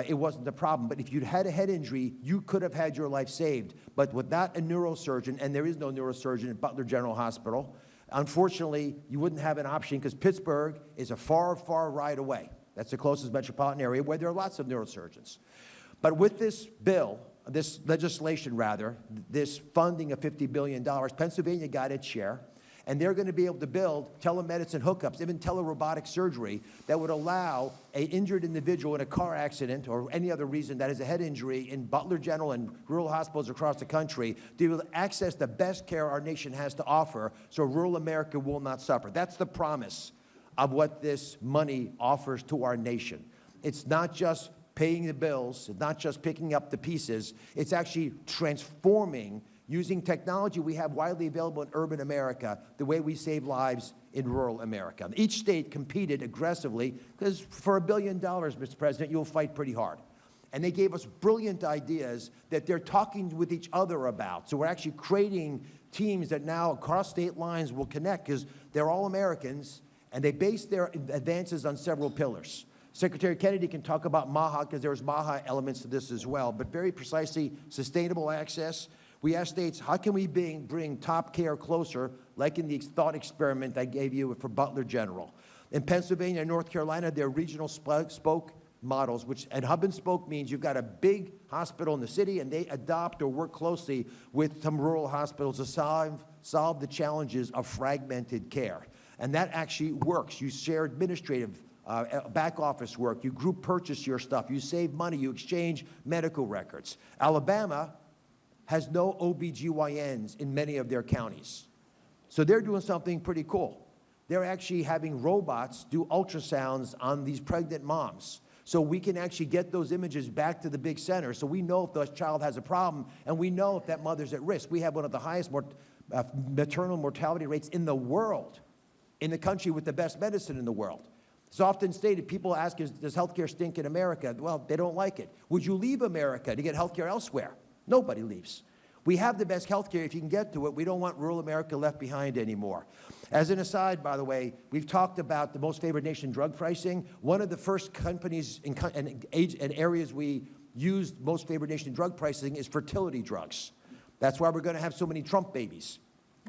it wasn't a problem. But if you'd had a head injury, you could have had your life saved. But without a neurosurgeon, and there is no neurosurgeon at Butler General Hospital, unfortunately, you wouldn't have an option because Pittsburgh is a far, far ride away. That's the closest metropolitan area where there are lots of neurosurgeons. But with this bill, this legislation rather, this funding of $50 billion, Pennsylvania got its share. And they're going to be able to build telemedicine hookups, even telerobotic surgery, that would allow an injured individual in a car accident or any other reason that is a head injury in Butler General and rural hospitals across the country to be able to access the best care our nation has to offer so rural America will not suffer. That's the promise of what this money offers to our nation. It's not just paying the bills, it's not just picking up the pieces, it's actually transforming using technology we have widely available in urban America, the way we save lives in rural America. Each state competed aggressively because for $1 billion, Mr. President, you'll fight pretty hard. And they gave us brilliant ideas that they're talking with each other about. So we're actually creating teams that now across state lines will connect because they're all Americans and they base their advances on several pillars. Secretary Kennedy can talk about MAHA because there's MAHA elements to this as well, but very precisely sustainable access. We asked states, how can we bring top care closer, like in the thought experiment I gave you for Butler General. In Pennsylvania and North Carolina, there are regional spoke models, which and hub and spoke means you've got a big hospital in the city and they adopt or work closely with some rural hospitals to solve the challenges of fragmented care. And that actually works. You share administrative back office work, you group purchase your stuff, you save money, you exchange medical records. Alabama has no OBGYNs in many of their counties. So they're doing something pretty cool. They're actually having robots do ultrasounds on these pregnant moms. So we can actually get those images back to the big center so we know if the child has a problem and we know if that mother's at risk. We have one of the highest maternal mortality rates in the world, in the country with the best medicine in the world. It's often stated, people ask, does healthcare stink in America? Well, they don't like it. Would you leave America to get healthcare elsewhere? Nobody leaves. We have the best health care if you can get to it. We don't want rural America left behind anymore. As an aside, by the way, we've talked about the most favored nation drug pricing. One of the first companies and areas we used most favored nation drug pricing is fertility drugs. That's why we're going to have so many Trump babies,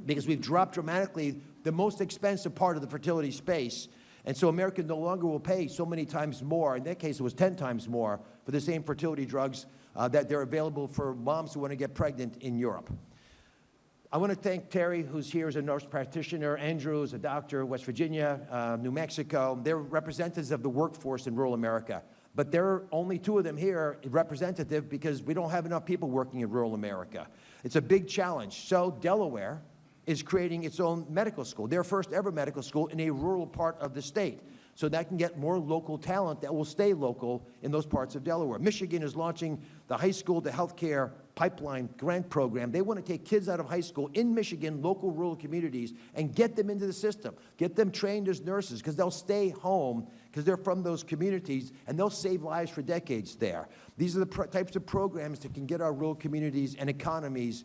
because we've dropped dramatically the most expensive part of the fertility space. And so America no longer will pay so many times more, in that case it was 10 times more, for the same fertility drugs that they're available for moms who want to get pregnant in Europe. I want to thank Terry, who's here as a nurse practitioner, Andrew, who's a doctor, West Virginia, New Mexico. They're representatives of the workforce in rural America. But there are only 2 of them here representative because we don't have enough people working in rural America. It's a big challenge. So Delaware is creating its own medical school, their first ever medical school in a rural part of the state. So that can get more local talent that will stay local in those parts of Delaware. Michigan is launching the high school to healthcare pipeline grant program. They want to take kids out of high school in Michigan, local rural communities, and get them into the system, get them trained as nurses, because they'll stay home because they're from those communities, and they'll save lives for decades there. These are the types of programs that can get our rural communities and economies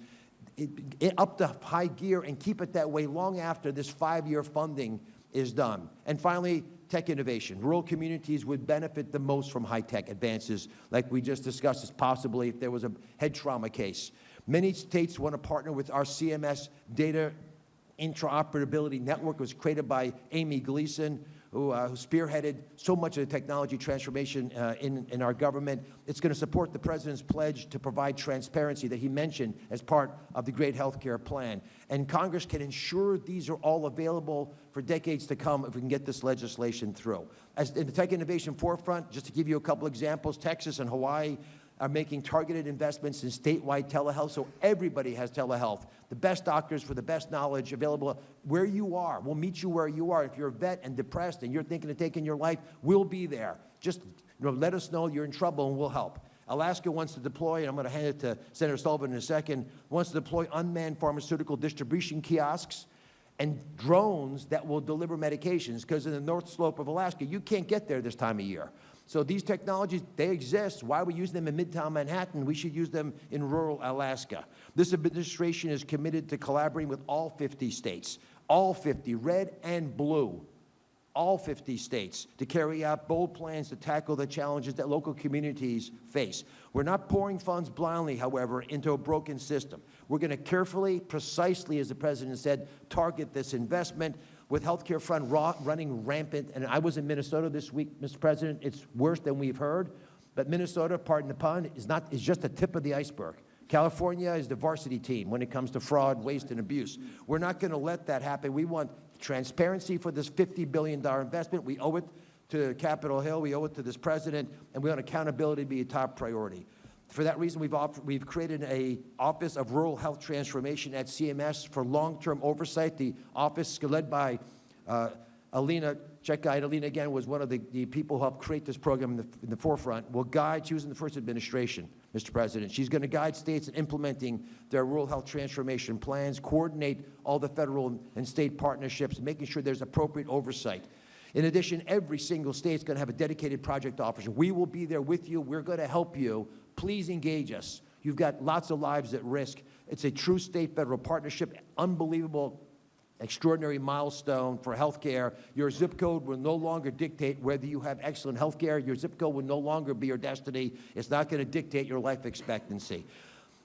up to high gear and keep it that way long after this 5-year funding is done. And finally, tech innovation. Rural communities would benefit the most from high-tech advances, like we just discussed, as possibly if there was a head trauma case. Many states want to partner with our CMS data interoperability network. It was created by Amy Gleason, who spearheaded so much of the technology transformation in our government. It's going to support the President's pledge to provide transparency that he mentioned as part of the great health care plan. And Congress can ensure these are all available for decades to come if we can get this legislation through. As in the tech innovation forefront, just to give you a couple examples, Texas and Hawaii are making targeted investments in statewide telehealth, so everybody has telehealth. The best doctors for the best knowledge available where you are. We'll meet you where you are. If you're a vet and depressed and you're thinking of taking your life, we'll be there. Just let us know you're in trouble and we'll help. Alaska wants to deploy, and I'm going to hand it to Senator Sullivan in a second, wants to deploy unmanned pharmaceutical distribution kiosks and drones that will deliver medications, because in the North Slope of Alaska, you can't get there this time of year. So these technologies, they exist. Why are we using them in Midtown Manhattan? We should use them in rural Alaska. This administration is committed to collaborating with all 50 states, all 50, red and blue, all 50 states, to carry out bold plans to tackle the challenges that local communities face. We're not pouring funds blindly, however, into a broken system. We're going to carefully, precisely, as the President said, target this investment. With healthcare fund running rampant, and I was in Minnesota this week, Mr. President, it's worse than we've heard, but Minnesota, pardon the pun, is just the tip of the iceberg. California is the varsity team when it comes to fraud, waste, and abuse. We're not going to let that happen. We want transparency for this $50 billion investment. We owe it to Capitol Hill, we owe it to this President, and we want accountability to be a top priority. For that reason, we've created an Office of Rural Health Transformation at CMS for long-term oversight. The office, led by Alina Check-Guide. Alina, again, was one of the people who helped create this program in the forefront, will guide, she was in the first administration, Mr. President. She's going to guide states in implementing their rural health transformation plans, coordinate all the federal and state partnerships, making sure there's appropriate oversight. In addition, every single state is going to have a dedicated project officer. We will be there with you. We're going to help you. Please engage us. You've got lots of lives at risk. It's a true state-federal partnership, unbelievable, extraordinary milestone for health care. Your zip code will no longer dictate whether you have excellent health care. Your zip code will no longer be your destiny. It's not going to dictate your life expectancy.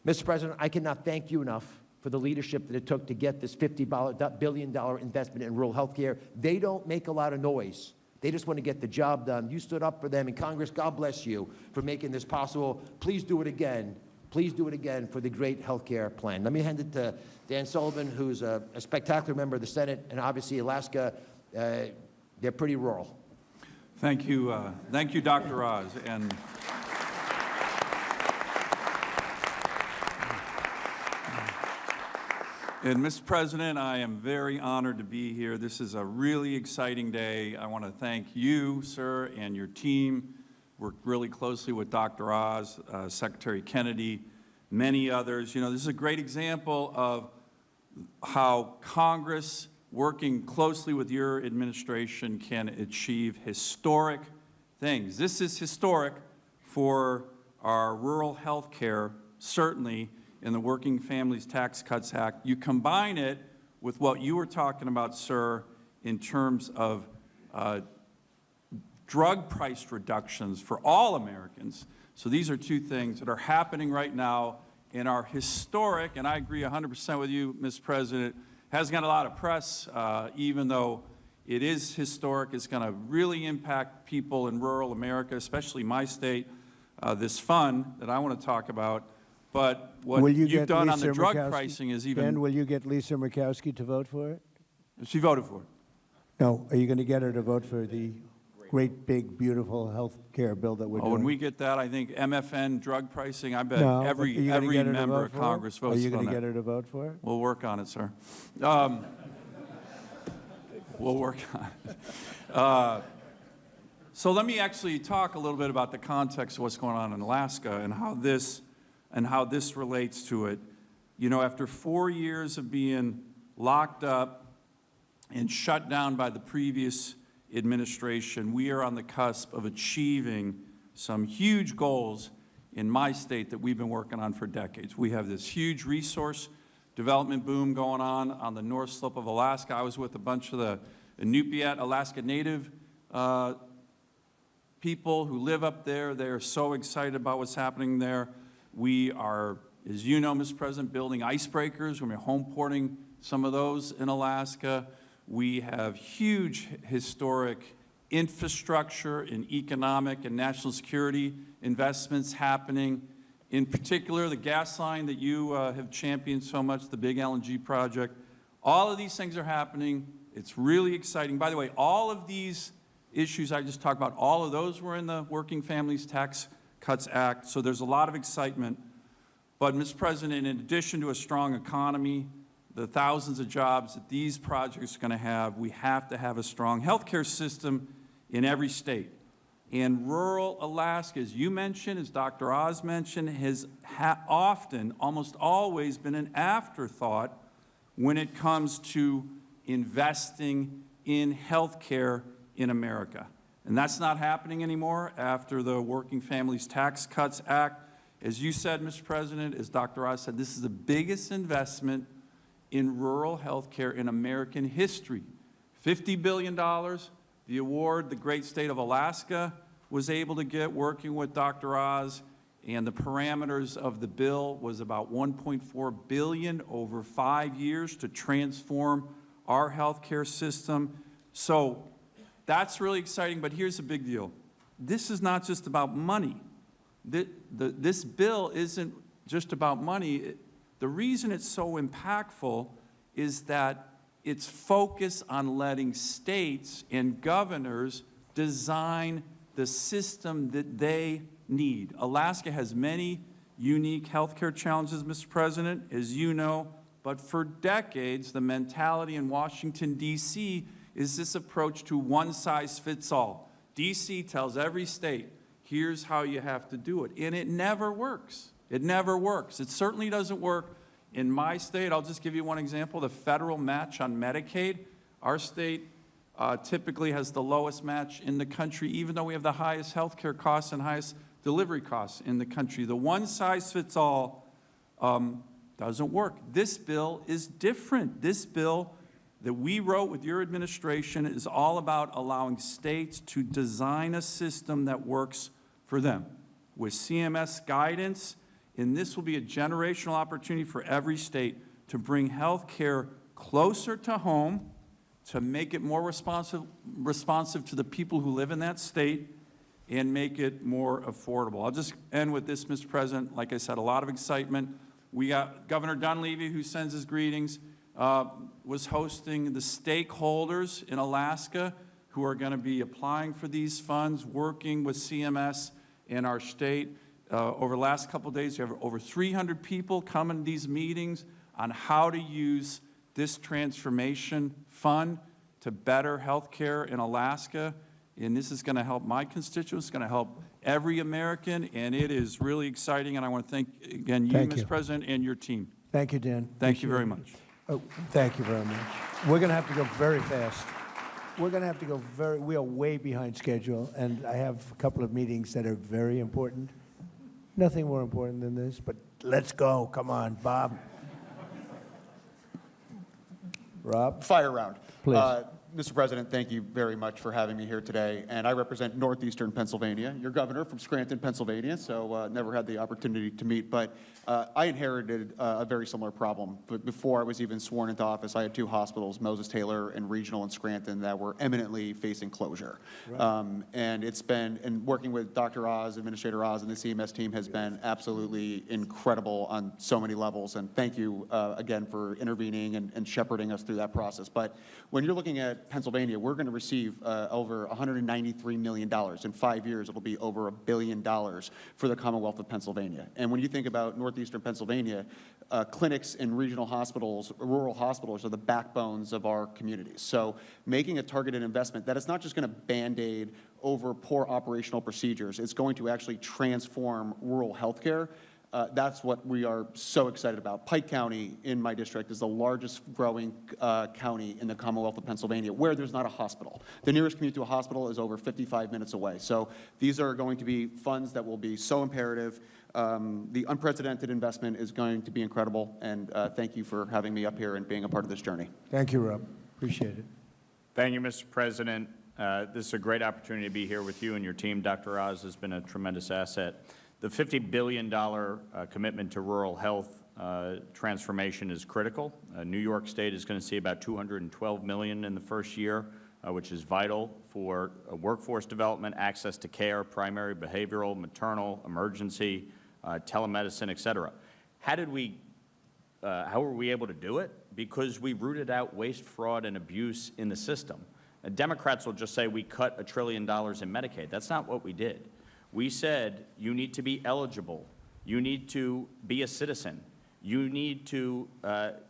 Mr. President, I cannot thank you enough for the leadership that it took to get this $50 billion investment in rural health care. They don't make a lot of noise. They just want to get the job done. You stood up for them in Congress. God bless you for making this possible. Please do it again. Please do it again for the great health care plan. Let me hand it to Dan Sullivan, who's a spectacular member of the Senate, and obviously Alaska, they're pretty rural. Thank you, Dr. Oz. And Mr. President, I am very honored to be here. This is a really exciting day. I want to thank you, sir, and your team. Worked really closely with Dr. Oz, Secretary Kennedy, many others. You know, this is a great example of how Congress, working closely with your administration, can achieve historic things. This is historic for our rural health care, certainly, in the Working Families Tax Cuts Act. You combine it with what you were talking about, sir, in terms of drug price reductions for all Americans. So these are two things that are happening right now in our historic, and I agree 100% with you, Mr. President, hasn't got a lot of press, even though it is historic. It's going to really impact people in rural America, especially my state, this fund that I want to talk about. But what you've done on the drug pricing is even... Ben, will you get Lisa Murkowski to vote for it? She voted for it. No, are you going to get her to vote for the... great, big, beautiful health care bill that we're Oh, doing. when we get that, I think MFN drug pricing, I bet No, but are every you gonna get her to member vote of for it? Congress votes Are you on going to that. get her to vote for it? We'll work on it, sir. We'll work on it. So let me actually talk a little bit about the context of what's going on in Alaska and how this relates to it. You know, after 4 years of being locked up and shut down by the previous administration, we are on the cusp of achieving some huge goals in my state that we've been working on for decades. We have this huge resource development boom going on the North Slope of Alaska. I was with a bunch of the Inupiat, Alaska Native people who live up there. They are so excited about what's happening there. We are, as you know, Mr. President, building icebreakers. We're home porting some of those in Alaska. We have huge historic infrastructure and economic and national security investments happening. In particular, the gas line that you have championed so much, the big LNG project. All of these things are happening. It's really exciting. By the way, all of these issues I just talked about, all of those were in the Working Families Tax Cuts Act, so there's a lot of excitement. But, Mr. President, in addition to a strong economy, the thousands of jobs that these projects are going to have, we have to have a strong healthcare system in every state. And rural Alaska, as you mentioned, as Dr. Oz mentioned, has often, almost always been an afterthought when it comes to investing in healthcare in America. And that's not happening anymore after the Working Families Tax Cuts Act. As you said, Mr. President, as Dr. Oz said, this is the biggest investment in rural health care in American history. $50 billion, the award the great state of Alaska was able to get working with Dr. Oz, and the parameters of the bill was about $1.4 billion over 5 years to transform our health care system. So that's really exciting, but here's the big deal. This is not just about money. This bill isn't just about money. The reason it's so impactful is that it's focused on letting states and governors design the system that they need. Alaska has many unique healthcare challenges, Mr. President, as you know, but for decades, the mentality in Washington, D.C. is this approach to one size fits all. D.C. tells every state, here's how you have to do it, and it never works. It never works. It certainly doesn't work in my state. I'll just give you one example, the federal match on Medicaid. Our state typically has the lowest match in the country, even though we have the highest health care costs and highest delivery costs in the country. The one size fits all doesn't work. This bill is different. This bill that we wrote with your administration is all about allowing states to design a system that works for them with CMS guidance. And this will be a generational opportunity for every state to bring health care closer to home, to make it more responsive to the people who live in that state, and make it more affordable. I'll just end with this, Mr. President. Like I said, a lot of excitement. We got Governor Dunleavy, who sends his greetings, was hosting the stakeholders in Alaska who are going to be applying for these funds, working with CMS in our state. Over the last couple of days, we have over 300 people coming to these meetings on how to use this transformation fund to better health care in Alaska. And this is going to help my constituents, it's going to help every American, and it is really exciting. And I want to thank, again, you, Mr. President, and your team. Thank you, Dan. Thank you very much. Oh, thank you very much. We're going to have to go very fast. We're going to have to go we are way behind schedule, and I have a couple of meetings that are very important. Nothing more important than this, but let's go. Come on, Bob. Rob? Fire round. Please. Mr. President, thank you very much for having me here today. And I represent northeastern Pennsylvania. You're governor from Scranton, Pennsylvania, so never had the opportunity to meet. But I inherited a very similar problem. But before I was even sworn into office, I had two hospitals, Moses Taylor and Regional in Scranton, that were eminently facing closure. Right. And it's been, and working with Dr. Oz, Administrator Oz, and the CMS team has been absolutely incredible on so many levels. And thank you again for intervening and shepherding us through that process. But when you're looking at at Pennsylvania, we're going to receive over $193 million. In 5 years, it'll be over $1 billion for the Commonwealth of Pennsylvania. And when you think about northeastern Pennsylvania, clinics and regional hospitals, rural hospitals are the backbones of our communities. So making a targeted investment that is not just going to Band-Aid over poor operational procedures, it's going to actually transform rural healthcare. That's what we are so excited about. Pike County in my district is the largest growing county in the Commonwealth of Pennsylvania where there's not a hospital. The nearest commute to a hospital is over 55 minutes away. So these are going to be funds that will be so imperative. The unprecedented investment is going to be incredible, and thank you for having me up here and being a part of this journey. Thank you, Rob. Appreciate it. Thank you, Mr. President. This is a great opportunity to be here with you and your team. Dr. Oz has been a tremendous asset. The $50 billion commitment to rural health transformation is critical. New York State is going to see about $212 million in the first year, which is vital for workforce development, access to care, primary, behavioral, maternal, emergency, telemedicine, et cetera. How were we able to do it? Because we rooted out waste, fraud, and abuse in the system. Democrats will just say we cut $1 trillion in Medicaid. That's not what we did. We said you need to be eligible. You need to be a citizen. You need to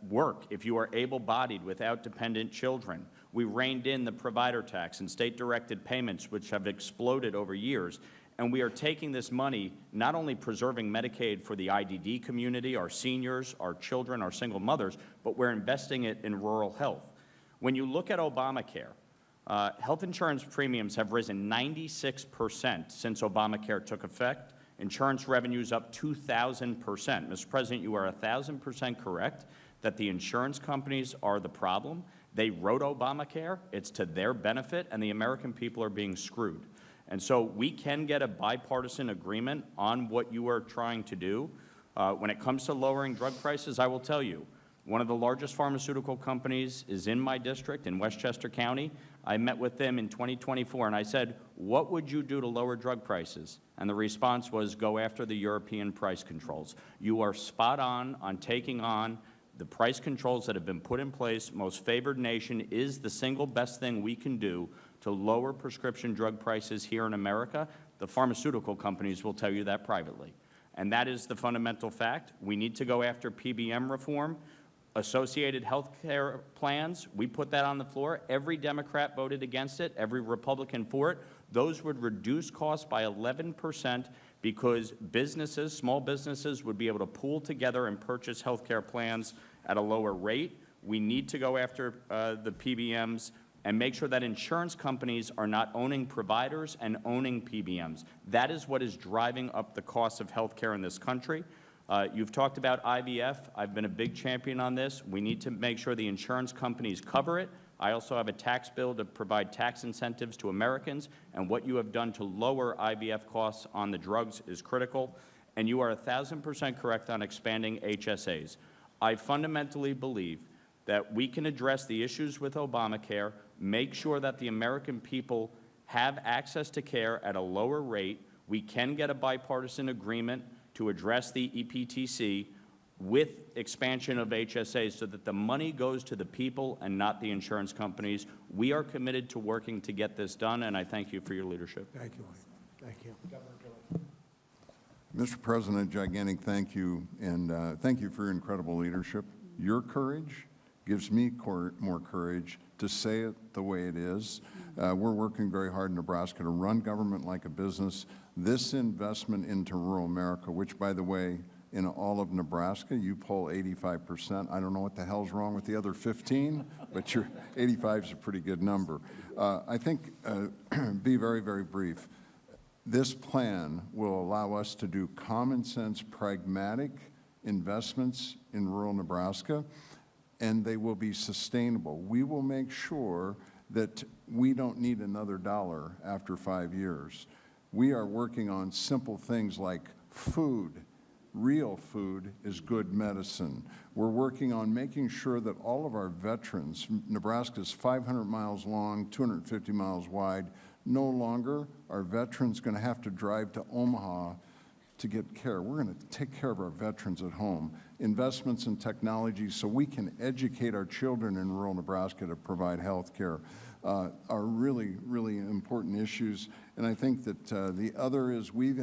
work if you are able-bodied without dependent children. We reined in the provider tax and state-directed payments, which have exploded over years. And we are taking this money, not only preserving Medicaid for the IDD community, our seniors, our children, our single mothers, but we're investing it in rural health. When you look at Obamacare, health insurance premiums have risen 96% since Obamacare took effect. Insurance revenues up 2,000%. Mr. President, you are 1,000% correct that the insurance companies are the problem. They wrote Obamacare. It's to their benefit, and the American people are being screwed. And so we can get a bipartisan agreement on what you are trying to do. When it comes to lowering drug prices, I will tell you, one of the largest pharmaceutical companies is in my district in Westchester County. I met with them in 2024, and I said, what would you do to lower drug prices? And the response was, go after the European price controls. You are spot on taking on the price controls that have been put in place. Most favored nation is the single best thing we can do to lower prescription drug prices here in America. The pharmaceutical companies will tell you that privately. And that is the fundamental fact. We need to go after PBM reform. Associated health care plans, we put that on the floor. Every Democrat voted against it, every Republican for it. Those would reduce costs by 11% because businesses, small businesses, would be able to pool together and purchase health care plans at a lower rate. We need to go after the PBMs and make sure that insurance companies are not owning providers and owning PBMs. That is what is driving up the cost of health care in this country. You've talked about IVF. I've been a big champion on this. We need to make sure the insurance companies cover it. I also have a tax bill to provide tax incentives to Americans, and what you have done to lower IVF costs on the drugs is critical. And you are 1,000% correct on expanding HSAs. I fundamentally believe that we can address the issues with Obamacare, make sure that the American people have access to care at a lower rate. We can get a bipartisan agreement to address the EPTC with expansion of HSAs so that the money goes to the people and not the insurance companies. We are committed to working to get this done, and I thank you for your leadership. Thank you. Thank you. Mr. President, gigantic thank you, and thank you for your incredible leadership. Your courage gives me more courage to say it the way it is. We're working very hard in Nebraska to run government like a business. This investment into rural America, which, by the way, in all of Nebraska, you poll 85%. I don't know what the hell's wrong with the other 15, but your 85 is a pretty good number. I think, be very, very brief. This plan will allow us to do common sense, pragmatic investments in rural Nebraska, and they will be sustainable. We will make sure that we don't need another dollar after 5 years. We are working on simple things like food. Real food is good medicine. We're working on making sure that all of our veterans, Nebraska is 500 miles long, 250 miles wide, no longer are veterans going to have to drive to Omaha to get care. We're going to take care of our veterans at home. Investments in technology so we can educate our children in rural Nebraska to provide health care are really, really important issues. And I think that the other is we've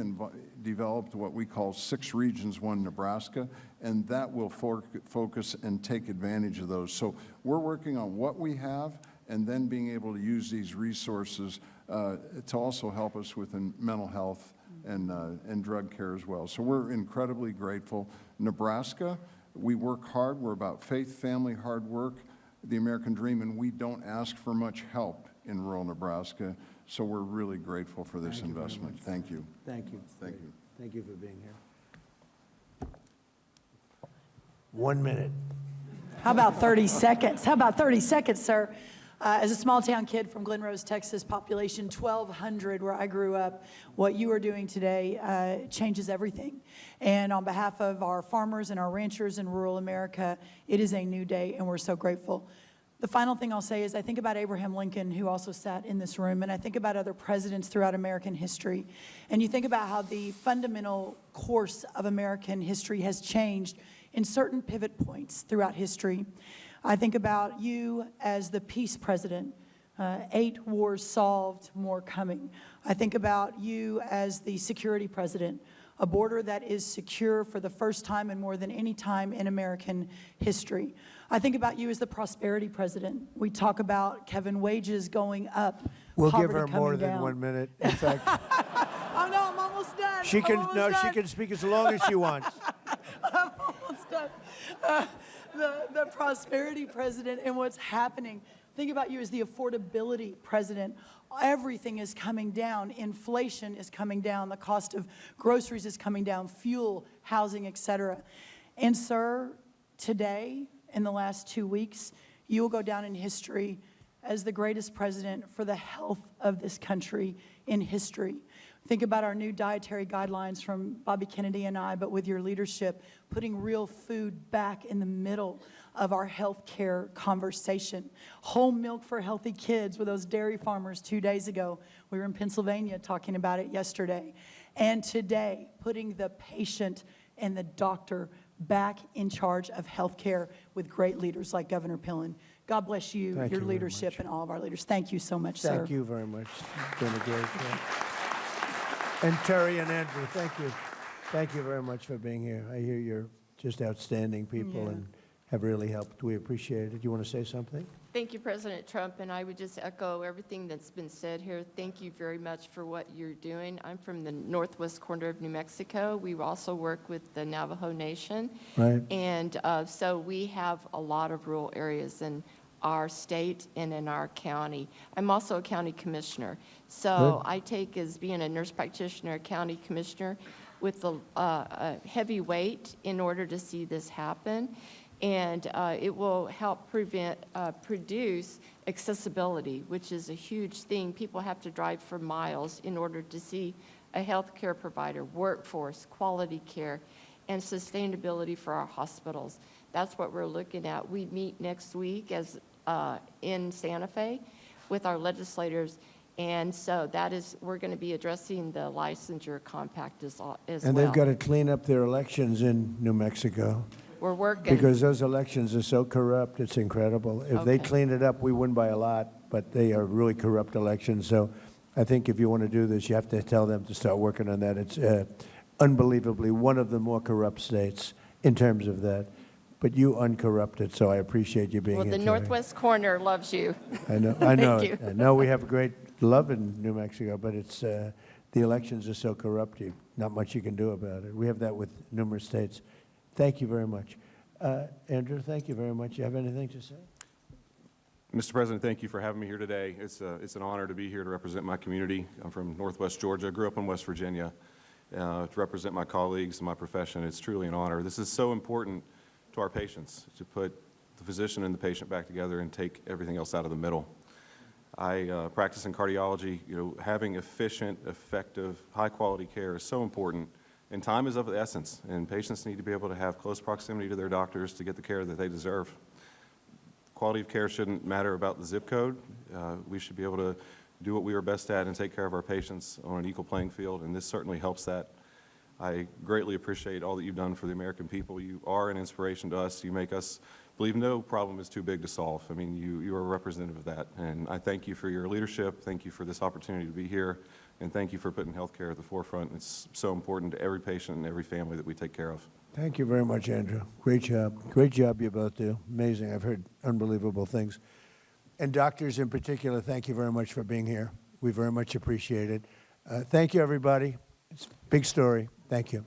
developed what we call 6 Regions, 1 Nebraska, and that will focus and take advantage of those. So we're working on what we have and then being able to use these resources to also help us with mental health and drug care as well. So we're incredibly grateful. Nebraska, we work hard. We're about faith, family, hard work, the American dream, and we don't ask for much help in rural Nebraska. So we're really grateful for this investment. Thank you. Thank you. Thank you. Thank you for being here. 1 minute. How about 30 seconds? How about 30 seconds, sir? As a small-town kid from Glen Rose, Texas, population 1,200, where I grew up, what you are doing today changes everything. And on behalf of our farmers and our ranchers in rural America, it is a new day, and we're so grateful. The final thing I'll say is I think about Abraham Lincoln, who also sat in this room, and I think about other presidents throughout American history. And you think about how the fundamental course of American history has changed in certain pivot points throughout history. I think about you as the peace president, 8 wars solved, more coming. I think about you as the security president, a border that is secure for the first time and more than any time in American history. I think about you as the prosperity president. We talk about, Kevin, wages going up, We'll give poverty her more coming than down. 1 minute. In fact, Oh, no, I'm almost done. she I'm can, almost no, done. she can speak as long as she wants. I'm almost done. The prosperity president and what's happening. Think about you as the affordability president. Everything is coming down. Inflation is coming down. The cost of groceries is coming down, fuel, housing, et cetera. And, sir, today, in the last 2 weeks, you will go down in history as the greatest president for the health of this country in history. Think about our new dietary guidelines from Bobby Kennedy and I, but with your leadership, putting real food back in the middle of our health care conversation. Whole milk for healthy kids with those dairy farmers 2 days ago. We were in Pennsylvania talking about it yesterday. And today, putting the patient and the doctor back in charge of health care with great leaders like Governor Pillen. God bless you, Thank your you very leadership, much. and all of our leaders. Thank you so much, sir. Thank you very much. It's been a great day. And Terry and Andrew, thank you. Thank you very much for being here. I hear you're just outstanding people Yeah. and have really helped. We appreciate it. You want to say something? Thank you, President Trump, and I would just echo everything that's been said here. Thank you very much for what you're doing. I'm from the northwest corner of New Mexico. We also work with the Navajo Nation. Right. And so we have a lot of rural areas in our state and in our county. I'm also a county commissioner. So Good. I take as being a nurse practitioner, a county commissioner, with a heavy weight in order to see this happen. And it will help produce accessibility, which is a huge thing. People have to drive for miles in order to see a health care provider, workforce, quality care, and sustainability for our hospitals. That's what we're looking at. We meet next week in Santa Fe with our legislators. And so we're going to be addressing the licensure compact as well. And they've got to clean up their elections in New Mexico. We're working. Because those elections are so corrupt, it's incredible. If they Okay. clean it up, we win by a lot, but they are really corrupt elections. So I think if you want to do this, you have to tell them to start working on that. It's unbelievably one of the more corrupt states in terms of that. But you uncorrupted, so I appreciate you being Well, here. the Terry. northwest corner loves you. I know, I know. Thank you. I know we have great love in New Mexico, but it's the elections are so corrupt, not much you can do about it. We have that with numerous states. Thank you very much. Andrew, thank you very much. You have anything to say? Mr. President, thank you for having me here today. It's an honor to be here to represent my community. I'm from Northwest Georgia, grew up in West Virginia. To represent my colleagues and my profession, it's truly an honor. This is so important to our patients, to put the physician and the patient back together and take everything else out of the middle. I practice in cardiology. Having efficient, effective, high-quality care is so important. And time is of the essence, and patients need to be able to have close proximity to their doctors to get the care that they deserve. Quality of care shouldn't matter about the zip code. We should be able to do what we are best at and take care of our patients on an equal playing field, and this certainly helps that. I greatly appreciate all that you've done for the American people. You are an inspiration to us. You make us believe no problem is too big to solve. I mean, you are a representative of that. And I thank you for your leadership. Thank you for this opportunity to be here. And thank you for putting healthcare at the forefront. It's so important to every patient and every family that we take care of. Thank you very much, Andrew. Great job. Great job you both do. Amazing. I've heard unbelievable things. And doctors in particular, thank you very much for being here. We very much appreciate it. Thank you, everybody. It's a big story. Thank you.